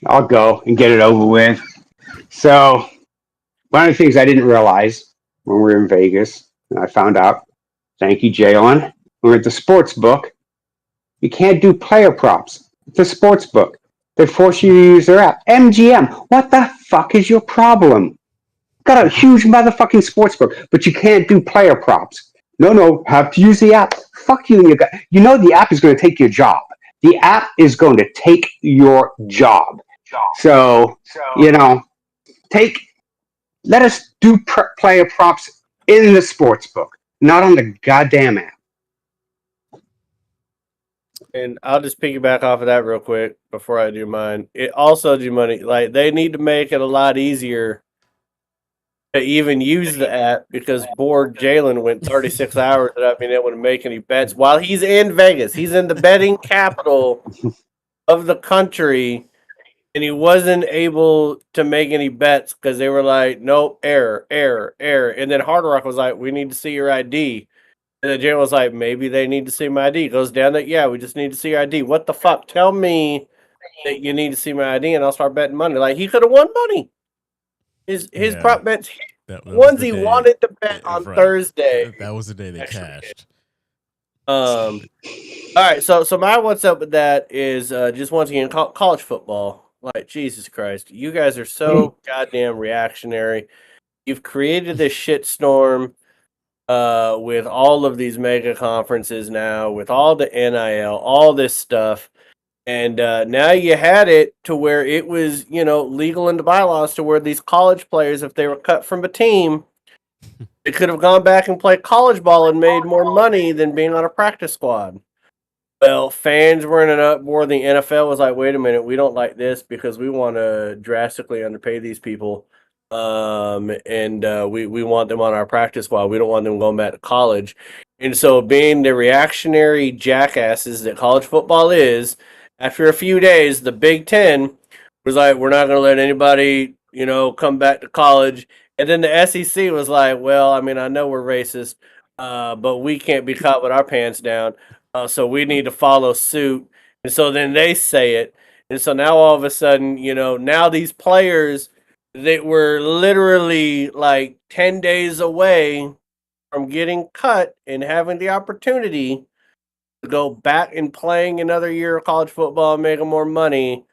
I'll go and get it over with. So, one of the things I didn't realize when we were in Vegas, and I found out, thank you, Jalen, when we're at the sports book, you can't do player props. It's a sports book. They force you to use their app. MGM, what the fuck is your problem? Got a huge motherfucking sports book, but you can't do player props. No, have to use the app. Fuck you and your guy. You know the app is going to take your job. The app is going to take your job. So let us do player props in the sports book, not on the goddamn app. And I'll just piggyback off of that real quick before I do mine. It also do money. Like, they need to make it a lot easier to even use the app, because bored Jalen went 36 hours without being able to make any bets while he's in Vegas. He's in the betting capital of the country, and he wasn't able to make any bets because they were like, nope, error. And then Hard Rock was like, we need to see your ID. And then Jalen was like, maybe they need to see my ID. Goes down that, yeah, we just need to see your ID. What the fuck? Tell me that you need to see my ID, and I'll start betting money. Like, he could have won money. His prop bets, ones he wanted to bet on Thursday. That was the day they cashed. All right, so my what's up with that is just once again college football. Like, Jesus Christ, you guys are so goddamn reactionary. You've created this shitstorm with all of these mega conferences now, with all the NIL, all this stuff. And now you had it to where it was, legal in the bylaws to where these college players, if they were cut from a team, they could have gone back and played college ball and made more money than being on a practice squad. Well, fans were in an uproar. The NFL was like, wait a minute, we don't like this because we want to drastically underpay these people. And we want them on our practice squad. We don't want them going back to college. And so, being the reactionary jackasses that college football is, after a few days, the Big Ten was like, we're not going to let anybody, come back to college. And then the SEC was like, well, I mean, I know we're racist, but we can't be caught with our pants down. So we need to follow suit. And so then they say it. And so now all of a sudden, now these players that were literally like 10 days away from getting cut and having the opportunity to go back and playing another year of college football and making more money.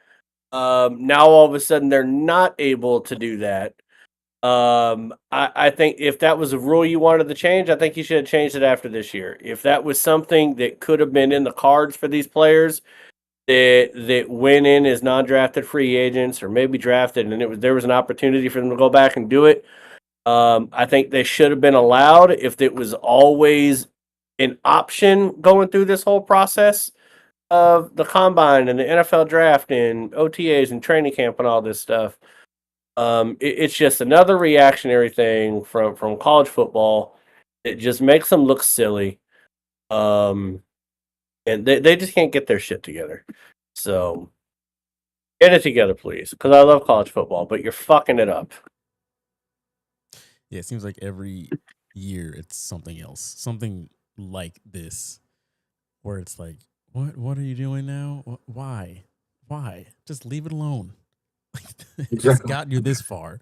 Now all of a sudden they're not able to do that. I think if that was a rule you wanted to change, I think you should have changed it after this year. If that was something that could have been in the cards for these players, that went in as non-drafted free agents or maybe drafted, and there was an opportunity for them to go back and do it. I think they should have been allowed if it was always an option going through this whole process of the combine and the NFL draft and OTAs and training camp and all this stuff. It's just another reactionary thing from college football. It just makes them look silly. And they just can't get their shit together. So get it together, please. Because I love college football, but you're fucking it up. Yeah, it seems like every year it's something else. Something like this. Where it's like, what are you doing now? Why? Just leave it alone. It's gotten you this far.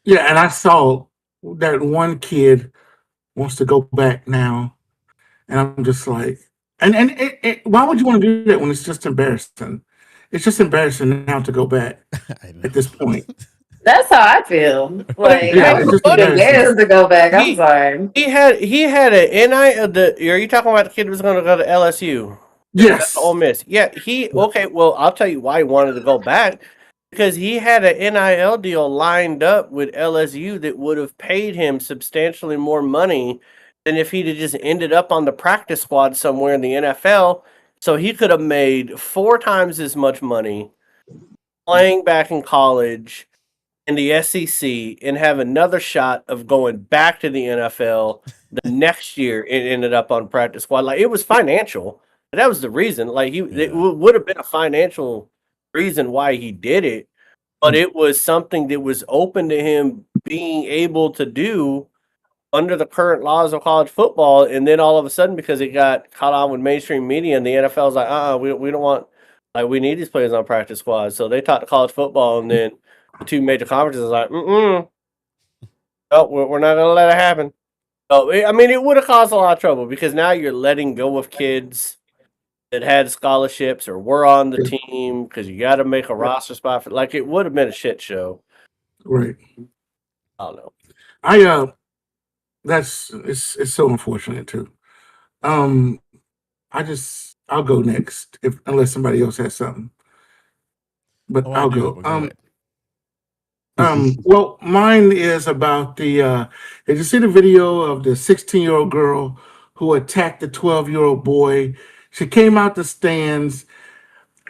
Yeah, and I saw that one kid wants to go back now, and I'm just like, and why would you want to do that when it's just embarrassing? It's just embarrassing now to go back at this point. That's how I feel. Like, Yeah, I it's just was embarrassing. to go back. I'm sorry. He had an NI. Are you talking about the kid who was going to go to LSU? Yes. Ole Miss. Yeah, okay, well, I'll tell you why he wanted to go back. Because he had an NIL deal lined up with LSU that would have paid him substantially more money than if he'd have just ended up on the practice squad somewhere in the NFL. So he could have made 4 times as much money playing back in college in the SEC and have another shot of going back to the NFL the next year and ended up on practice squad. Like, it was financial. That was the reason. Like, it would have been a financial reason why he did it, but it was something that was open to him being able to do under the current laws of college football. And then all of a sudden, because it got caught on with mainstream media and the NFL's like, we don't want, like, we need these players on practice squads. So they talked to college football, and then the 2 major conferences like, no, we're not going to let it happen. So, I mean, it would have caused a lot of trouble because now you're letting go of kids that had scholarships or were on the team because you got to make a roster spot for, like, it would have been a shit show. Right. I don't know. It's so unfortunate too. I'll go next unless somebody else has something. But I'll go. Well, mine is about did you see the video of the 16-year-old girl who attacked the 12-year-old boy? She came out the stands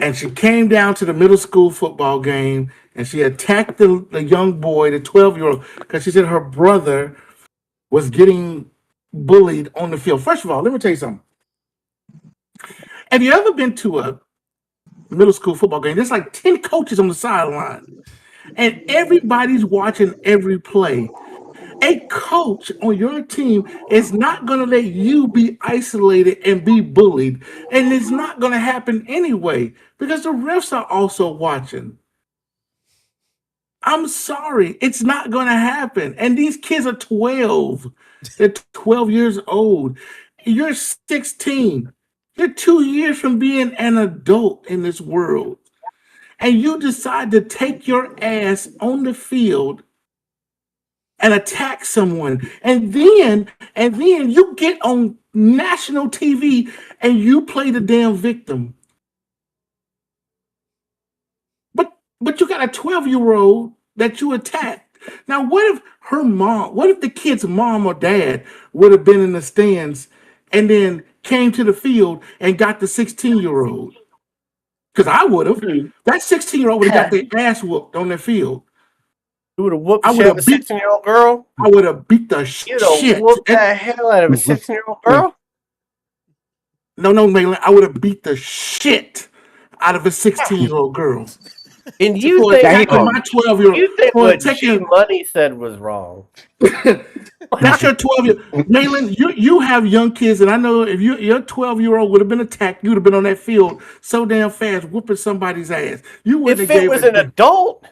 and she came down to the middle school football game and she attacked the young boy, the 12-year-old, because she said her brother was getting bullied on the field. First of all, let me tell you something. Have you ever been to a middle school football game? There's like 10 coaches on the sideline, and everybody's watching every play. A coach on your team is not going to let you be isolated and be bullied, and it's not going to happen anyway because the refs are also watching. I'm sorry, it's not going to happen. And these kids are 12. They're 12 years old. You're 16. You're 2 years from being an adult in this world. And you decide to take your ass on the field and attack someone. And then you get on national TV and you play the damn victim. But you got a 12-year-old that you attacked. Now, what if the kid's mom or dad would have been in the stands and then came to the field and got the 16-year-old? Because I would have. That 16-year-old would have got their ass whooped on the field. You would have whooped the 16-year-old girl? I would have beat the shit. You'd have whooped the hell out of a 16-year-old girl? No, Malin. I would have beat the shit out of a 16-year-old girl. And you think my 12-year-old? You think what G Money said was wrong? That's your 12-year. Malin, you have young kids, and I know if your 12-year-old would have been attacked, you would have been on that field so damn fast, whooping somebody's ass. You wouldn't. If it was an adult,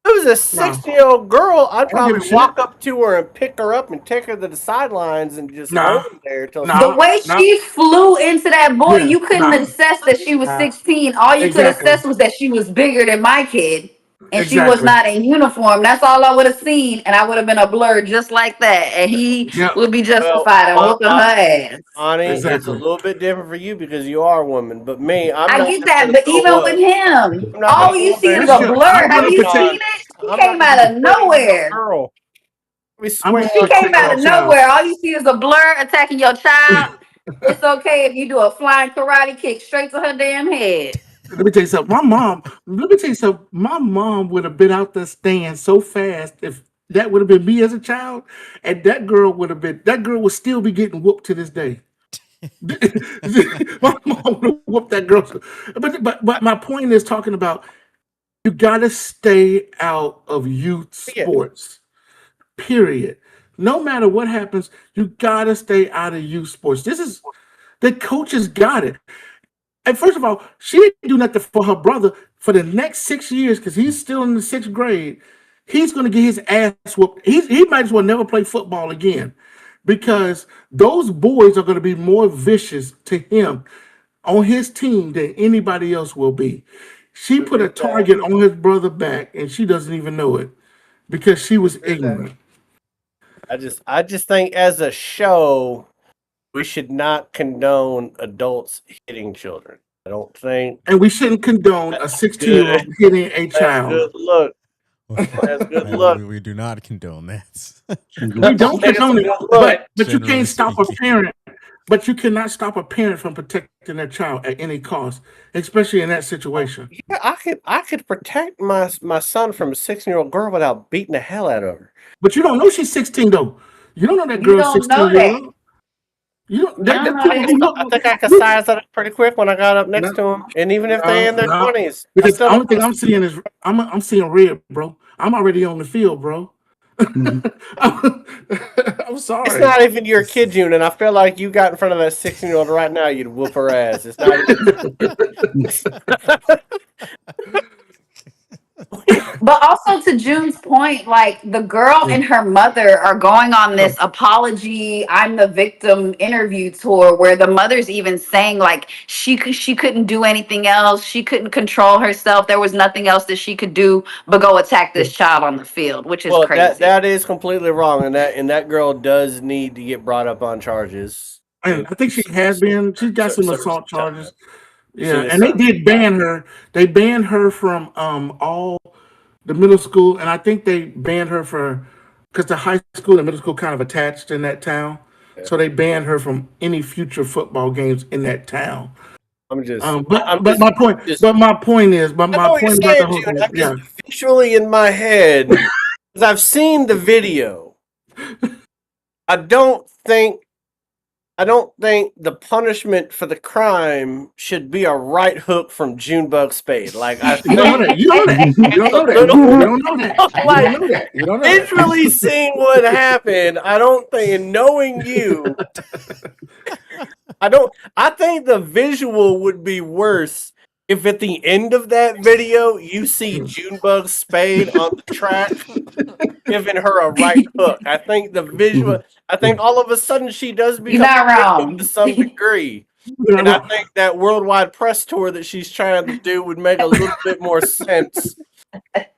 if it was a 16-year-old girl, I'd probably walk up to her and pick her up and take her to the sidelines and just hold her there till the way she flew into that boy, you couldn't assess that she was 16. All you could assess was that she was bigger than my kid. and she was not in uniform, that's all I would have seen, and I would have been a blur just like that, and he would be justified in whooping her ass. Honey, it's a little bit different for you because you are a woman, but me, I get that, but even with him, all you see is a blur. Have you seen it? He came out of nowhere. She came out of nowhere. All you see is a blur attacking your child. It's okay if you do a flying karate kick straight to her damn head. Let me tell you something. My mom would have been out there staying so fast if that would have been me as a child, and that girl would still be getting whooped to this day. My mom would have whooped that girl. But my point is talking about you gotta stay out of youth sports. Period. No matter what happens, you gotta stay out of youth sports. The coaches got it. And first of all, she didn't do nothing for her brother for the next 6 years because he's still in the 6th grade. He's going to get his ass whooped. He might as well never play football again because those boys are going to be more vicious to him on his team than anybody else will be. She put a target on his brother back, and she doesn't even know it because she was ignorant. I just think as a show, we should not condone adults hitting children. I don't think. And we shouldn't condone a 16-year-old hitting a child. Good look. That's good luck. We do not condone that. We don't condone it, but you can't stop a parent. But you cannot stop a parent from protecting their child at any cost, especially in that situation. Yeah, I could protect my son from a 16-year-old girl without beating the hell out of her. But you don't know she's 16 though. You don't know that girl's 16-year-old. I think I could size that up pretty quick when I got up next to them, and even if they're in their 20s. Because the only thing I'm seeing is I'm seeing red, bro. I'm already on the field, bro. I'm sorry. It's not even your kid, June, and I feel like you got in front of that 16-year-old right now, you'd whoop her ass. It's not even... But also to June's point, like the girl and her mother are going on this apology, I'm the victim interview tour where the mother's even saying like she couldn't do anything else. She couldn't control herself. There was nothing else that she could do but go attack this child on the field, which is crazy. That is completely wrong. And that girl does need to get brought up on charges. And I think she has been. She's got some assault charges. Yeah, and they did ban her. They banned her from all the middle school, and I think they banned her because the high school and middle school kind of attached in that town. Yeah. So they banned her from any future football games in that town. But my point is about the whole thing. Yeah. Visually in my head, because I've seen the video. I don't think the punishment for the crime should be a right hook from Junebug Spade. Like you don't know that. You don't know that. Visually seeing what happened, I don't think, and knowing you, I think the visual would be worse if at the end of that video you see Junebug Spade on the track giving her a right hook. I think the visual. I think all of a sudden she does become to some degree. And I think that worldwide press tour that she's trying to do would make a little bit more sense. But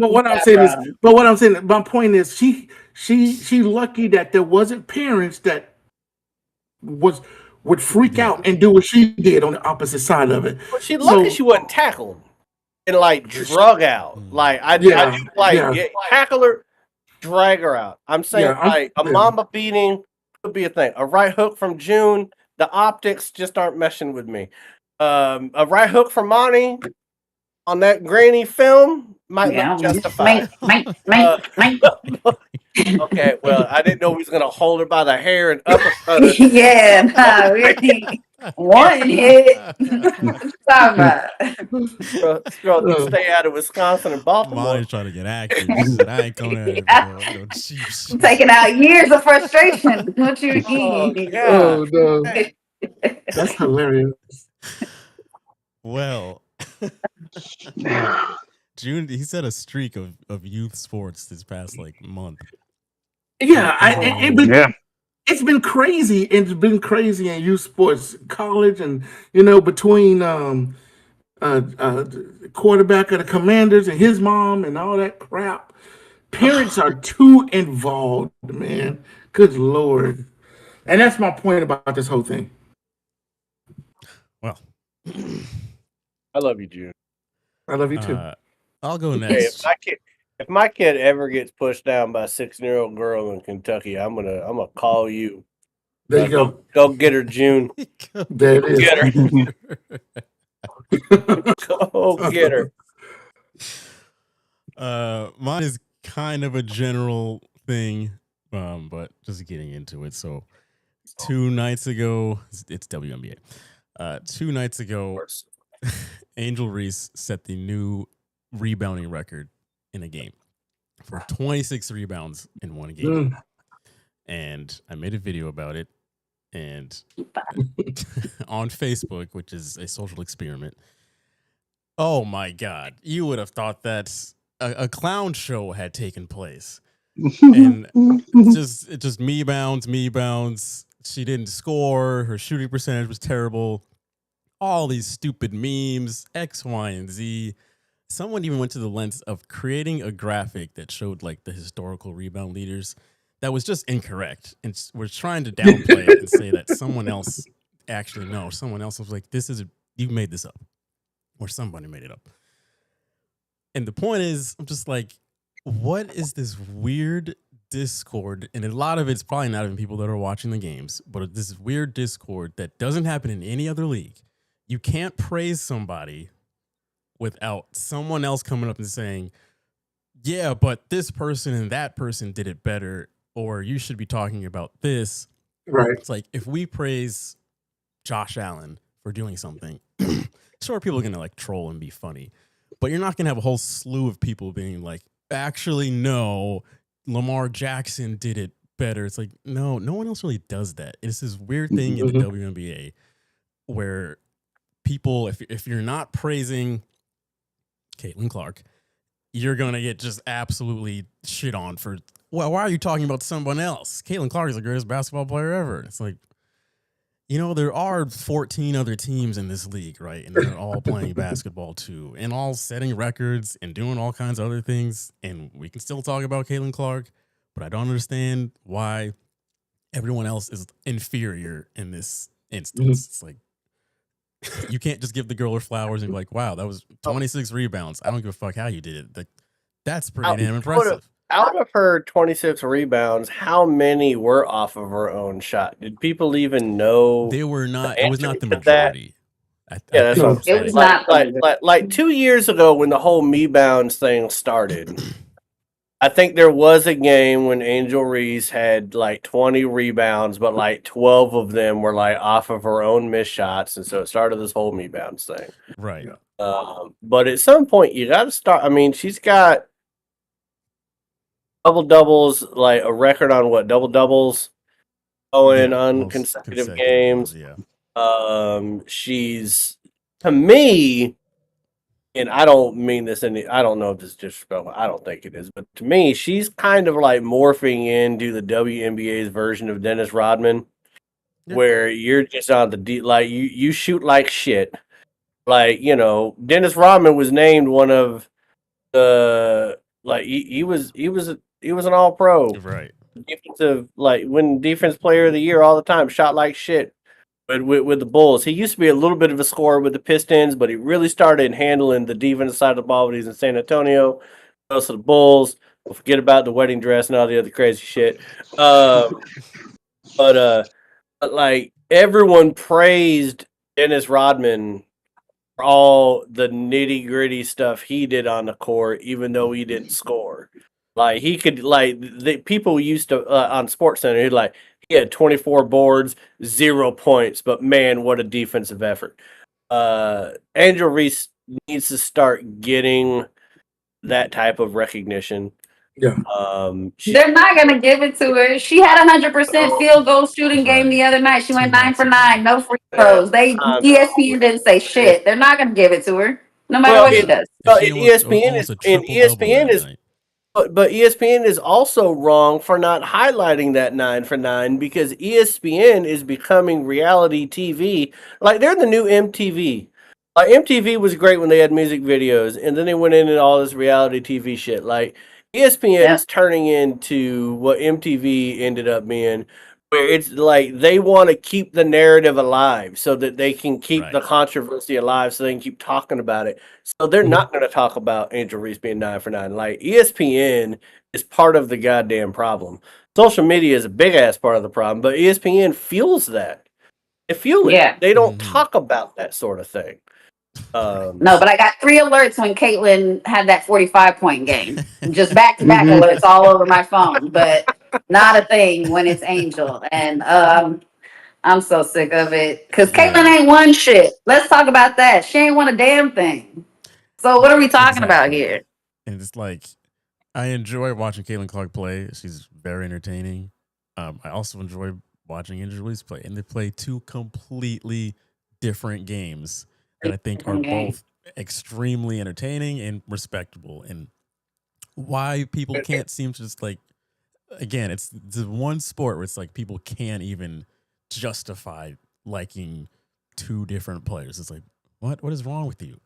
what I'm saying, my point is she lucky that there wasn't parents that would freak out and do what she did on the opposite side of it. But she lucky she wasn't tackled and like drug out. Like tackle her. Drag her out. I'm saying a mama beating could be a thing. A right hook from June, the optics just aren't meshing with me. A right hook from Monty on that grainy film might look justified. Okay, well, I didn't know he was going to hold her by the hair and uppercut her. Yeah, really. One hit. Stay out of Wisconsin and Baltimore. Molly's trying to get active. I ain't coming at it. I'm taking out years of frustration. What you mean? Oh, no. That's hilarious. Well, June, he said a streak of youth sports this past month. Yeah, it's been crazy. It's been crazy in youth sports, college, and between quarterback of the Commanders and his mom and all that crap. Parents are too involved, man. Good Lord. And that's my point about this whole thing. Well, I love you, June. I love you too. I'll go Hey, next. if my kid ever gets pushed down by a 16-year-old girl in Kentucky, I'm gonna call you. There you go. Go get her, June. There it is. Get her. Go get her. Mine is kind of a general thing, but just getting into it. So 2 nights ago, it's WNBA. 2 nights ago, Angel Reese set the new rebounding record in a game for 26 rebounds in one game. And I made a video about it, and on Facebook, which is a social experiment. Oh my God. You would have thought that a clown show had taken place. And it just me bounds. She didn't score. Her shooting percentage was terrible. All these stupid memes, X, Y, and Z. Someone even went to the length of creating a graphic that showed like the historical rebound leaders that was just incorrect. And we're trying to downplay it and say that someone else actually knows. Someone else was like, you made this up. Or somebody made it up. And the point is, I'm just like, what is this weird Discord? And a lot of it's probably not even people that are watching the games, but this weird Discord that doesn't happen in any other league. You can't praise somebody without someone else coming up and saying, yeah, but this person and that person did it better, or you should be talking about this. Right. It's like, if we praise Josh Allen for doing something, sure, people are going to like troll and be funny, but you're not going to have a whole slew of people being like, actually, no, Lamar Jackson did it better. It's like, no one else really does that. It's this weird thing in the WNBA where people, if you're not praising Caitlin Clark, you're going to get just absolutely shit on for, well, why are you talking about someone else? Caitlin Clark is the greatest basketball player ever. It's like, there are 14 other teams in this league, right? And they're all playing basketball too, and all setting records and doing all kinds of other things. And we can still talk about Caitlin Clark, but I don't understand why everyone else is inferior in this instance. It's like, you can't just give the girl her flowers and be like, wow, that was 26 rebounds. I don't give a fuck how you did it. Like, that's pretty damn impressive. Out of her 26 rebounds, how many were off of her own shot? Did people even know? They were not. It was not the majority. That's what I'm saying. It was not like 2 years ago when the whole me bounds thing started. I think there was a game when Angel Reese had like 20 rebounds, but like 12 of them were like off of her own missed shots, and so it started this whole me bounds thing. Right. But at some point, you got to start. I mean, she's got double doubles, like a record on what double doubles going on consecutive games. She's, to me, and I don't mean this I don't know if this is disrespectful. I don't think it is, but to me, she's kind of like morphing into the WNBA's version of Dennis Rodman, where you're just on the like you shoot like shit. Like, Dennis Rodman was named one of the he was an all-pro. Right. Defensive, win defense player of the year all the time, shot like shit with the Bulls. He used to be a little bit of a scorer with the Pistons, but he really started handling the defensive side of the ball when he's in San Antonio. Goes to the Bulls. We'll forget about the wedding dress and all the other crazy shit. But everyone praised Dennis Rodman for all the nitty-gritty stuff he did on the court, even though he didn't score. Like, he could, the people used to, on SportsCenter, he had 24 boards, 0 points, but man, what a defensive effort. Angel Reese needs to start getting that type of recognition. Yeah. They're not going to give it to her. She had 100% field goal shooting game the other night. She went 9 for 9, no free throws. ESPN didn't say shit. They're not going to give it to her, no matter what she does. But ESPN is also wrong for not highlighting that 9 for 9, because ESPN is becoming reality TV. Like, they're the new MTV. Like MTV was great when they had music videos, and then they went into all this reality TV shit. Like ESPN is turning into what MTV ended up being, where it's like they want to keep the narrative alive so that they can keep the controversy alive, so they can keep talking about it. So they're not going to talk about Angel Reese being 9 for 9. Like ESPN is part of the goddamn problem. Social media is a big ass part of the problem, but ESPN fuels that. They fuel it. Yeah. They don't talk about that sort of thing. No, but I got 3 alerts when Caitlin had that 45-point game. Just back-to-back alerts all over my phone, but not a thing when it's Angel. And I'm so sick of it because Caitlin ain't won shit. Let's talk about that. She ain't won a damn thing. So what are we talking about here? And it's like, I enjoy watching Caitlin Clark play. She's very entertaining. I also enjoy watching Angel Reese play, and they play 2 completely different games that I think are both extremely entertaining and respectable. And why people can't seem to just like, again, it's the one sport where it's like people can't even justify liking 2 different players. It's like, what is wrong with you?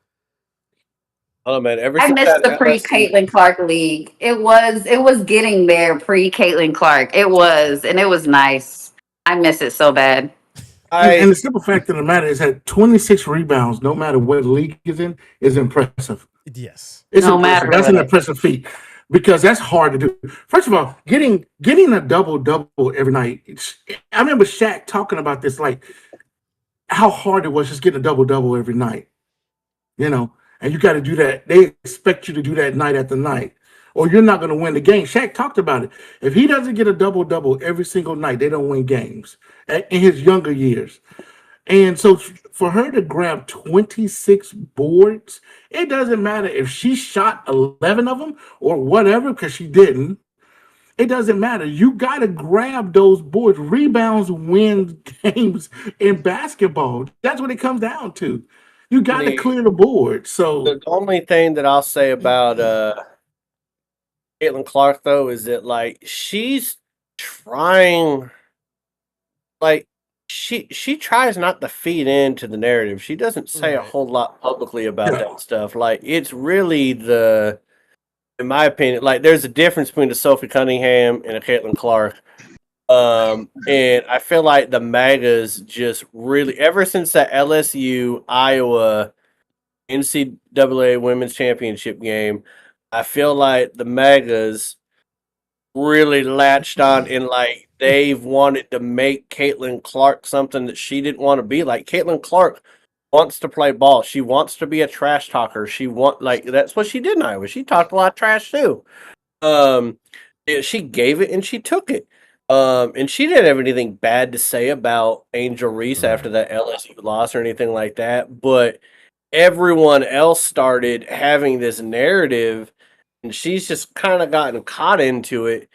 Oh man, I missed the pre Caitlin Clark league. It was getting there pre Caitlin Clark. It was, and it was nice. I miss it so bad. And the simple fact of the matter is that 26 rebounds, no matter what league is in, is impressive. Yes, it's impressive. That's an impressive feat because that's hard to do. First of all, getting a double every night. I remember Shaq talking about this, like how hard it was just getting a double every night. You know, and you got to do that. They expect you to do that night after night, or you're not going to win the game. Shaq talked about it. If he doesn't get a double every single night, they don't win games in his younger years. And so for her to grab 26 boards, it doesn't matter if she shot 11 of them or whatever, because she didn't. It doesn't matter. You got to grab those boards. Rebounds win games in basketball. That's what it comes down to. You got to clear the board. So the only thing that I'll say about Caitlin Clark though is that like she's trying, like she tries not to feed into the narrative. She doesn't say a whole lot publicly about that stuff. Like it's really in my opinion, like there's a difference between a Sophie Cunningham and a Caitlin Clark. And I feel like the MAGAs just really, ever since that LSU Iowa NCAA Women's Championship game, I feel like the MAGAs really latched on and like they've wanted to make Caitlin Clark something that she didn't want to be. Like Caitlin Clark wants to play ball. She wants to be a trash talker. That's what she did in Iowa. She talked a lot of trash too. She gave it and she took it. And she didn't have anything bad to say about Angel Reese after that LSU loss or anything like that. But everyone else started having this narrative, and she's just kind of gotten caught into it.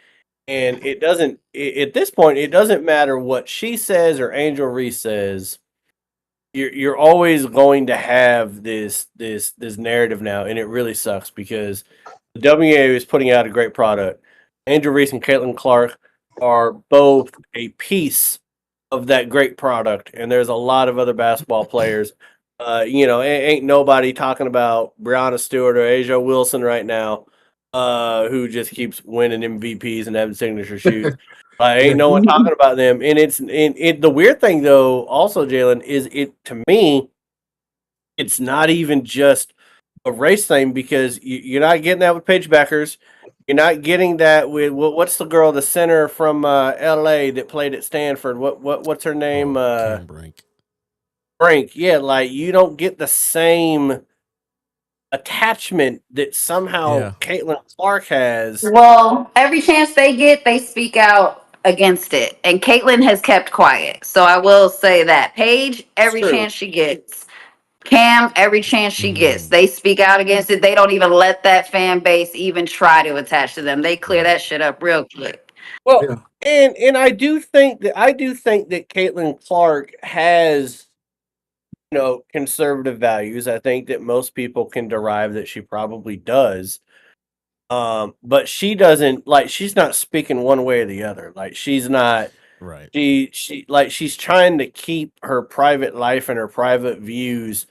And it doesn't, at this point, it doesn't matter what she says or Angel Reese says. You're always going to have this narrative now, and it really sucks because the WNBA is putting out a great product. Angel Reese and Caitlin Clark are both a piece of that great product, and there's a lot of other basketball players. Ain't nobody talking about Brianna Stewart or Asia Wilson right now, who just keeps winning MVPs and having signature shoes. Ain't no one talking about them. And the weird thing though, also Jalen, is to me, it's not even just a race thing because you're not getting that with Paige Beckers. You're not getting that with what's the girl, the center from LA that played at Stanford? What's her name? Brink. Yeah, like you don't get the same attachment that somehow Caitlin Clark has. Well, every chance they get, they speak out against it. And Caitlin has kept quiet. So I will say that. Paige, every chance she gets. Cam, every chance she gets, they speak out against it. They don't even let that fan base even try to attach to them. They clear that shit up real quick. Well, and I do think that Caitlin Clark has, conservative values. I think that most people can derive that she probably does. But she doesn't, like, she's not speaking one way or the other. Like she's not right. She's trying to keep her private life and her private views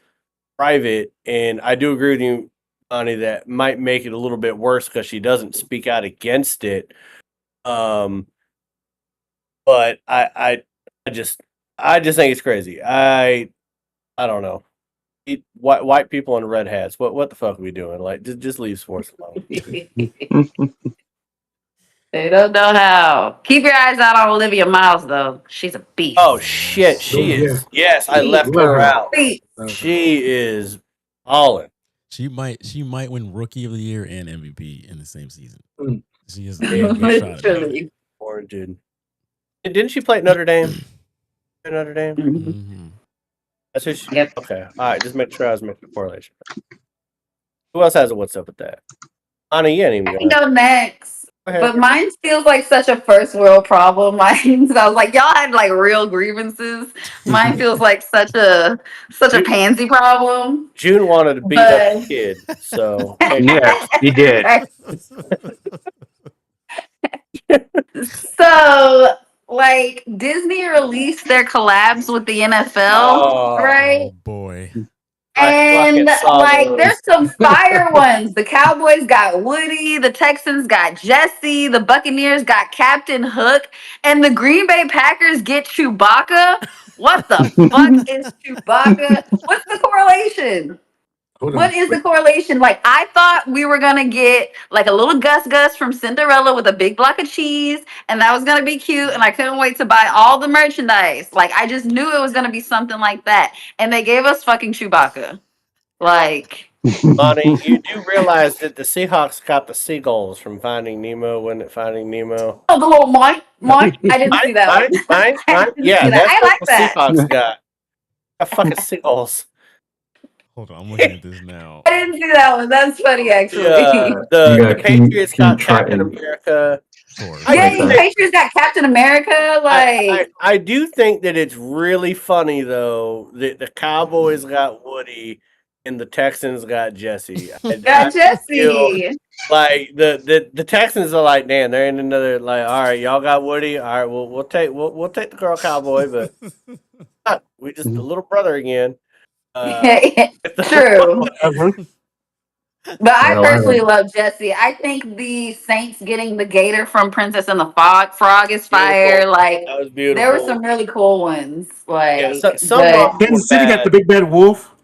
private, and I do agree with you, Bonnie, that might make it a little bit worse because she doesn't speak out against it. But I just think it's crazy. I don't know. White people in red hats. What the fuck are we doing? Like, just leave sports alone. They don't know how. Keep your eyes out on Olivia Miles, though. She's a beast. Oh shit, she is. Yes, I left her out. She is balling. She might win Rookie of the Year and MVP in the same season. She is literally. Poor dude. Didn't she play at Notre Dame? Notre Dame. Mm-hmm. That's who she. Yep. Okay. All right. Just make sure I was making a correlation. Who else has a what's up with that? Anna, you ain't even. I can go next. But mine feels like such a first world problem. Mine, I was like, y'all had like real grievances. Mine feels like such a pansy problem. June wanted to beat up the kid, so yeah, he did. So, like, Disney released their collabs with the NFL, right? Oh boy. And like, there's some fire ones. The Cowboys got Woody, the Texans got Jesse, the Buccaneers got Captain Hook, and the Green Bay Packers get Chewbacca. What the fuck is Chewbacca? What's the correlation? What is the correlation? Like, I thought we were gonna get like a little Gus from Cinderella with a big block of cheese, and that was gonna be cute, and I couldn't wait to buy all the merchandise. Like, I just knew it was gonna be something like that, and they gave us fucking Chewbacca. Like, Bonnie, you do realize that the Seahawks got the seagulls from Finding Nemo, wasn't it? Finding Nemo. Oh, the little mine. I didn't see that. Mine. Yeah, that's I what like the that. Seahawks got. A fucking seagulls. Hold on, I'm looking at this now. I didn't see that one. That's funny, actually. The Patriots got Captain America. Yeah, the Patriots got Captain America. Like, I do think that it's really funny though that the Cowboys got Woody and the Texans got Jesse. Got Jesse. Like the Texans are like, damn, they're in another like, all right, y'all got Woody. All right, we'll take the girl Cowboy, but we just the little brother again. True. But I personally love Jesse. I think the Saints getting the gator from Princess and the Frog is fire. Like, that was beautiful. There were some really cool ones. Like, Kansas City got the big bad wolf.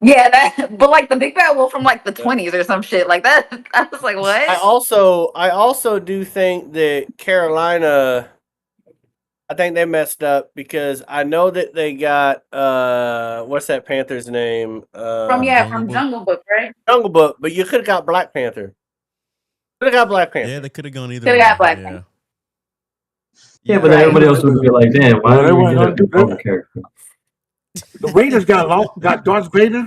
Yeah, but like the big bad wolf from like the 20s or some shit like that. I was like, what? I also do think that Carolina, I think they messed up because I know that they got what's that Panther's name? From Jungle Book, right? Jungle Book, but you could have got Black Panther. Could have got Black Panther. Yeah, they could have gone either. Could have got Black Panther. Yeah, but everybody else would be like, damn, why did we get a different character? The Raiders got Darth Vader.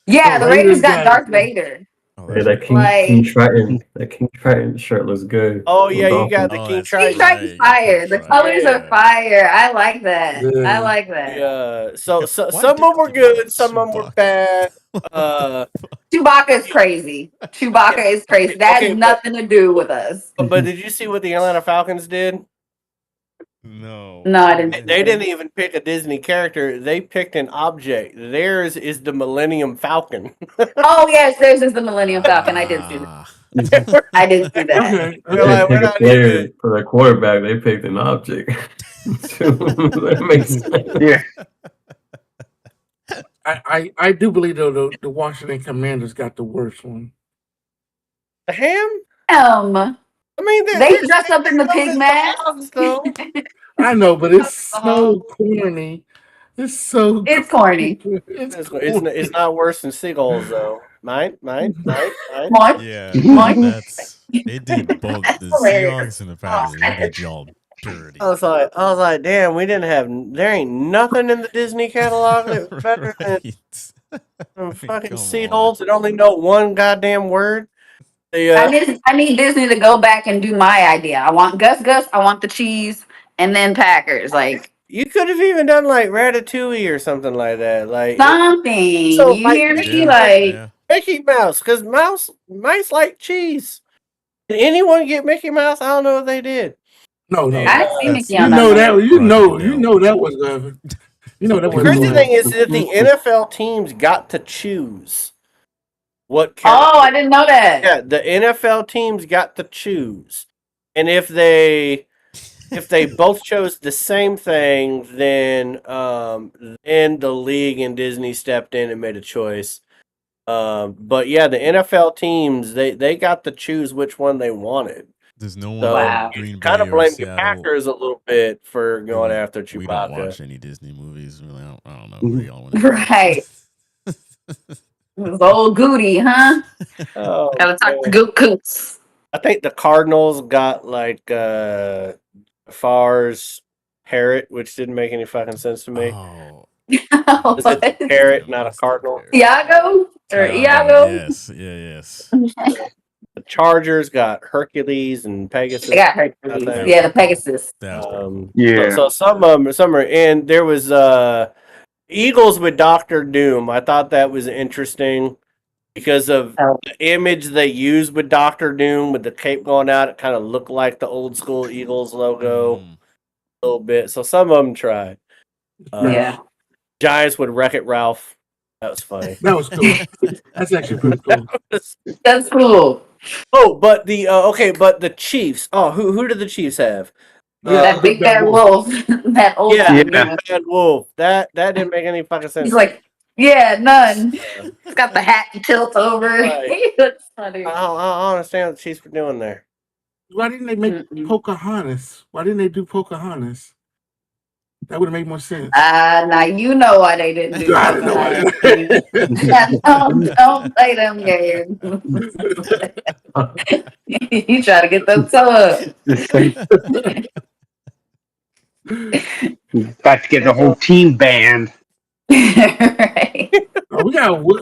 Yeah, the Raiders got Darth Vader. Yeah, that King Triton shirt looks good. Oh yeah, you got the King Triton. King Triton's fire. The colors are fire. I like that. I like that. Yeah. So some of them were good, some of them were bad. Chewbacca is crazy. Chewbacca is crazy. That has nothing to do with us. But did you see what the Atlanta Falcons did? No, I didn't. They didn't even pick a Disney character. They picked an object. Theirs is the Millennium Falcon. Oh yes, theirs is the Millennium Falcon. I did see that. I did see that. For the quarterback, they picked an object. That makes sense. Yeah. I do believe though the Washington Commanders got the worst one. The ham? I mean, they dress up in the pig mask. I know, but it's so corny. It's so. It's corny. It's not worse than seagulls though. Mine. Yeah, they did both the Seahawks and the Packers. They did y'all dirty. I was like, damn, there ain't nothing in the Disney catalog that's better than fucking seagulls that only know one goddamn word. I need Disney to go back and do my idea. I want Gus. I want the cheese, and then Packers. Like, you could have even done like Ratatouille or something like that. Like something. So, you hear me? Like Mickey Mouse, because mice like cheese. Did anyone get Mickey Mouse? I don't know if they did. No. I didn't see Mickey on that. You know that was You know that The was crazy thing is that the NFL teams got to choose what character. Oh, I didn't know that. Yeah, the NFL teams got to choose, and if they both chose the same thing, then the league and Disney stepped in and made a choice. But yeah, the NFL teams they got to choose which one they wanted. There's no one So Wow. in Green kind Bay of or blame the Seattle. Packers a little bit for going after We don't watch Chewbacca. any Disney movies. Really, I don't know. Mhm. Where y'all wanna Right. It was old Goody, huh? Oh, Gotta talk to man. Goot Coots. I think the Cardinals got like Far's parrot, which didn't make any fucking sense to me. Oh, It's a parrot, not a what's the cardinal. parrot? Iago? Or Iago? Yes, yes. The Chargers got Hercules and Pegasus. They got Hercules. I think. Yeah, the Pegasus. That was pretty cool. Yeah. So some are, and there was Eagles with Doctor Doom. I thought that was interesting because of Oh. the image they used with Doctor Doom with the cape going out. It kind of looked like the old school Eagles logo Mm. a little bit. So some of them tried. Yeah. Giants with Wreck-It Ralph. That was funny. That was cool. That's actually pretty cool. That's cool. Oh, but the but the Chiefs. Oh, who did the Chiefs have? That big bad wolf. That old Yeah, one. Big Bad Wolf. That didn't make any fucking sense. He's like, yeah, none. He's got the hat tilt over. Right. That's funny. I don't understand what the Chiefs were doing there. Why didn't they make Pocahontas? Why didn't they do Pocahontas? That would have made more sense. Now you know why they didn't do I didn't know why that. Don't play them games. You try to get them up. About to get the whole team banned. Right. Oh,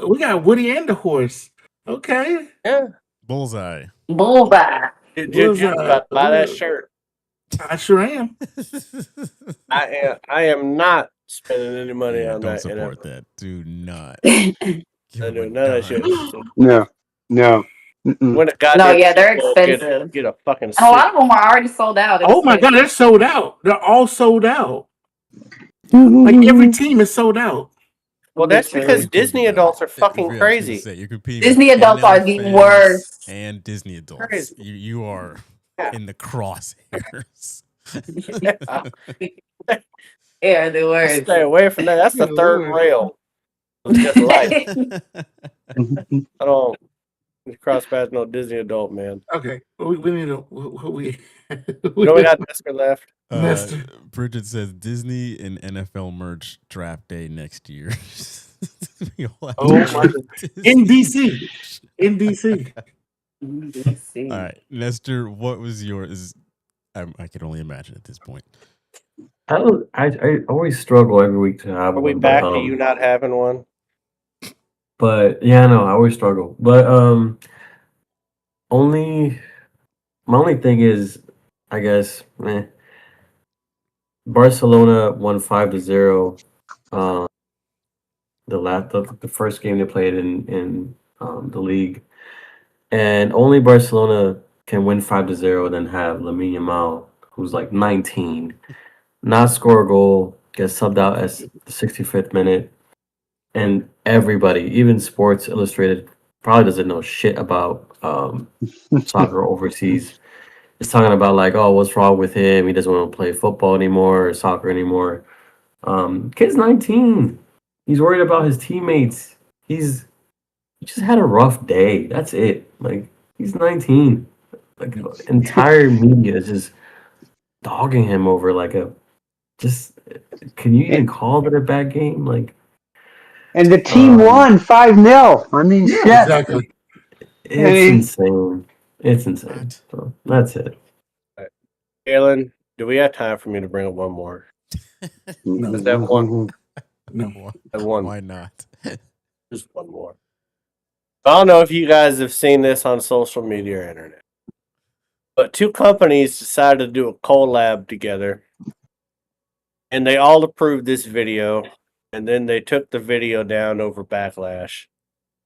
we got Woody and the horse. Okay. Yeah. Bullseye. Bullseye. Jim's about to buy that shirt. I sure am. I am not spending any money on Don't that. support that. Do not. I do none of that shit. No. Mm-mm. When it got They're expensive. Get a fucking. And a lot of them are already sold out. Oh my god, they're sold out. They're all sold out. Like every team is sold out. Well, that's because Disney adults are fucking Yeah, crazy. say, you're competing Disney with adults are the fans worst. And Disney adults. Crazy. You are in the crosshairs. Yeah, the worst. Stay away from that. That's the third rail. It's just life. I don't cross paths no Disney adult, man. Okay, we need to. We only got Nestor left. Nestor. Bridget says Disney and NFL merch draft day next year. Oh my god! In DC. All right, Nestor, what was yours? I can only imagine at this point. I always struggle every week to have Are we one, back but, to you not having one? But yeah, no, I always struggle. But my only thing is, I guess, Barcelona won 5-0. The first game they played in the league, and only Barcelona can win 5-0 and then have Lamine Yamal, who's like 19, not score a goal, get subbed out at the 65th minute, and everybody, even Sports Illustrated, probably doesn't know shit about soccer overseas. Is talking about like, oh, what's wrong with him? He doesn't want to play football anymore or soccer anymore. Kid's 19. He's worried about his teammates. He just had a rough day. That's it. Like, he's 19. Like, the entire media is just dogging him over like can you even call it a bad game? Like, and the team won 5-0. I mean, shit. Exactly. It's insane. It's insane. So that's it. Galen, do we have time for me to bring up one more? Is that one? No. That one. Why not? Just one more. I don't know if you guys have seen this on social media or internet, but two companies decided to do a collab together, and they all approved this video, and then they took the video down over backlash.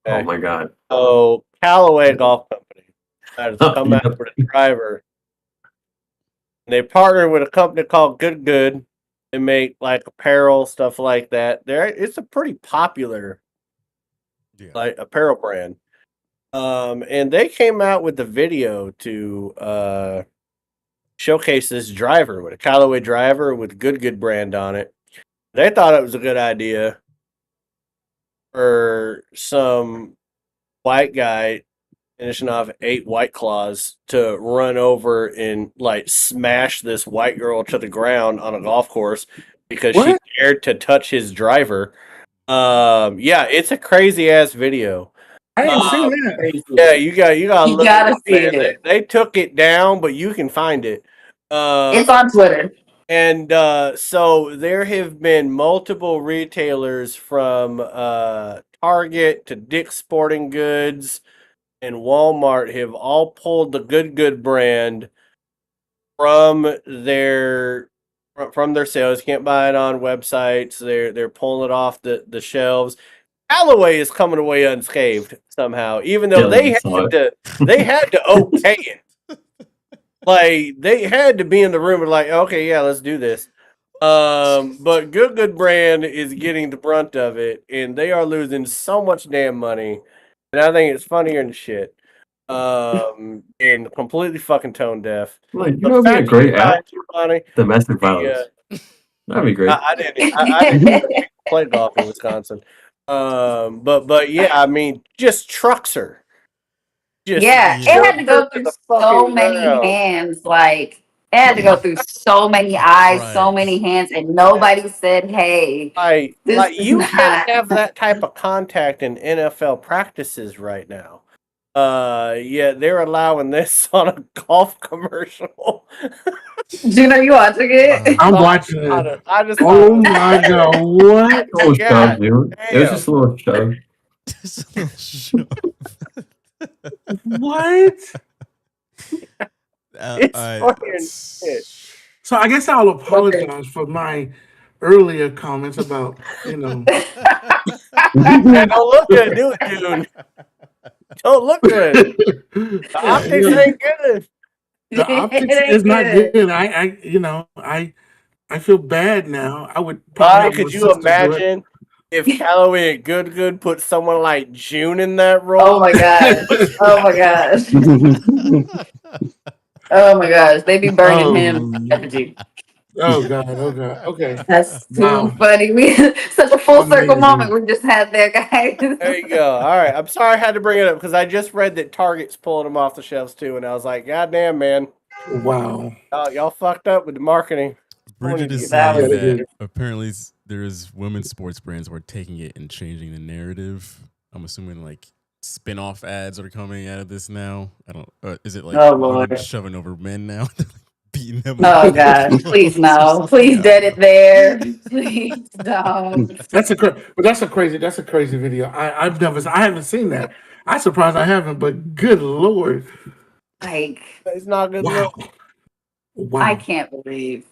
Oh my god. So Callaway Golf Company decided to come out with a driver. They partnered with a company called Good Good, They make like apparel, stuff like that. It's a pretty popular like apparel brand. And they came out with the video to showcase this driver with a Callaway driver with Good brand on it. They thought it was a good idea for some white guy finishing off 8 White Claws to run over and like smash this white girl to the ground on a golf course because she dared to touch his driver. Yeah, it's a crazy ass video. I ain't seen that. Yeah, you gotta look. Gotta see it. They took it down, but you can find it. It's on Twitter. And so there have been multiple retailers from Target to Dick's Sporting Goods and Walmart have all pulled the Good brand from their sales. You can't buy it on websites. They're pulling it off the shelves. Callaway is coming away unscathed somehow, even though they had to okay it. Like they had to be in the room and like, okay, yeah, let's do this. But Good brand is getting the brunt of it, and they are losing so much damn money. And I think it's funnier than shit. And completely fucking tone deaf. Like, you know, it'd be a great app. Domestic violence. That'd be great. I didn't play golf in Wisconsin. But yeah, I mean, just trucks her. It had to go through so many hands. Like, it had to go through so many eyes, so many hands, and nobody said, hey. You can't have that type of contact in NFL practices right now. Yeah, they're allowing this on a golf commercial. Gino, you watching it? I'm watching it. Oh my god, what? It was shove, dude. It was just a little shove. What? So I guess I'll apologize for my earlier comments about, Don't look good, dude. Don't look good. The optics ain't good. The optics is not good. I feel bad now. I would. Could you imagine if Callaway and Good put someone like June in that role? Oh my god! Oh my gosh! Oh my gosh! They be burning him. Oh god! Okay. That's too funny. We such a full circle moment we just had there, guys. There you go. All right. I'm sorry I had to bring it up because I just read that Target's pulling them off the shelves too, and I was like, God damn, man. Wow. Y'all fucked up with the marketing. Bridget is saying that apparently there's women's sports brands who are taking it and changing the narrative. I'm assuming like spin-off ads are coming out of this now. I don't. Is it like women shoving over men now? Beating them. Oh god! Please no! Please dead it there. Please don't. That's a crazy video. I haven't seen that. I'm surprised I haven't. But good lord, like it's not good. Wow. I can't believe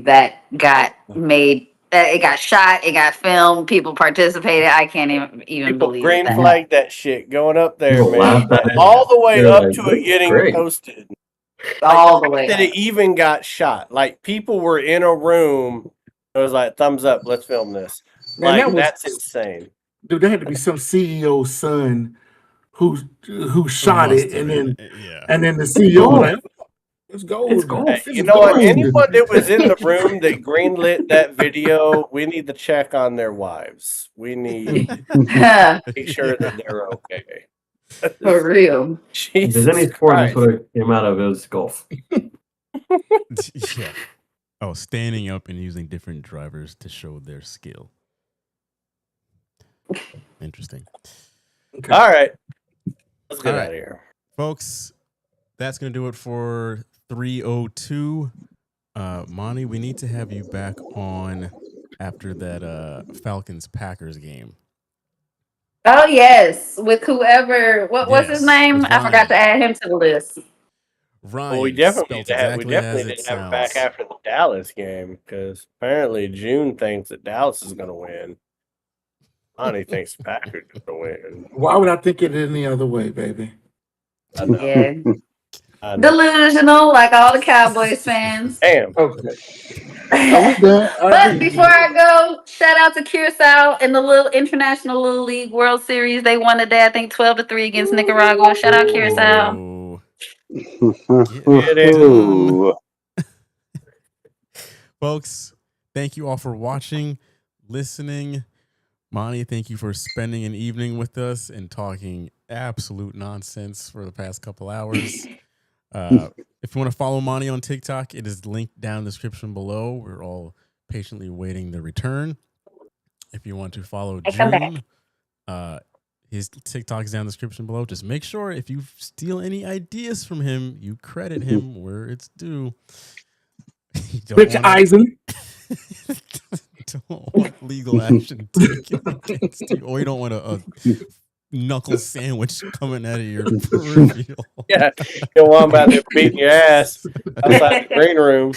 that got made. That it got shot. It got filmed. People participated. I can't even believe green that. flag that shit going up there, man. All the way up to it getting posted. All the way that it even got shot. Like people were in a room. It was like thumbs up. Let's film this. Man, that's insane. Dude, there had to be some CEO's son who shot it, and then the CEO was like, let's go. You know what? Anyone that was in the room that greenlit that video, we need to check on their wives. We need to make sure that they're okay. For real. If there's any sport that's what it came out of, it was golf. Yeah. Oh, standing up and using different drivers to show their skill. Interesting. Okay. All right. Let's get out of here. Folks, that's going to do it for 302. Monty, we need to have you back on after that Falcons-Packers game. Oh yes, with whoever. What's his name? I forgot to add him to the list. Ryan. Well, we definitely didn't have him back after the Dallas game because apparently June thinks that Dallas is going to win. Lonnie thinks Packers are going to win. Why would I think it any other way, baby? I know. Yeah. I know. Delusional, like all the Cowboys fans. Damn. Okay. Are we done? But before I go, shout out to Curacao in the little International Little League World Series. They won today, I think 12-3 against Nicaragua. Shout out Curacao. Oh, Get it. Ooh. folks, thank you all for watching, listening. Monty, thank you for spending an evening with us and talking absolute nonsense for the past couple hours. If you want to follow Monty on TikTok, it is linked down in the description below. We're all patiently waiting the return. If you want to follow June, his TikTok is down in the description below. Just make sure if you steal any ideas from him, you credit him where it's due. Rich Eisen. Don't want legal action taken against you, or you don't want a knuckle sandwich coming out of your peripheral. Yeah, you want them out there beating your ass outside the green room.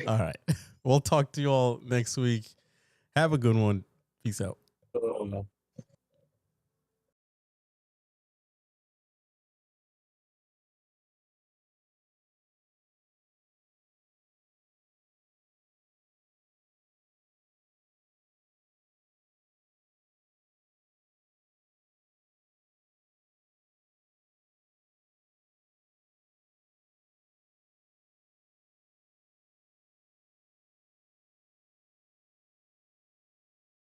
All right. We'll talk to you all next week. Have a good one. Peace out.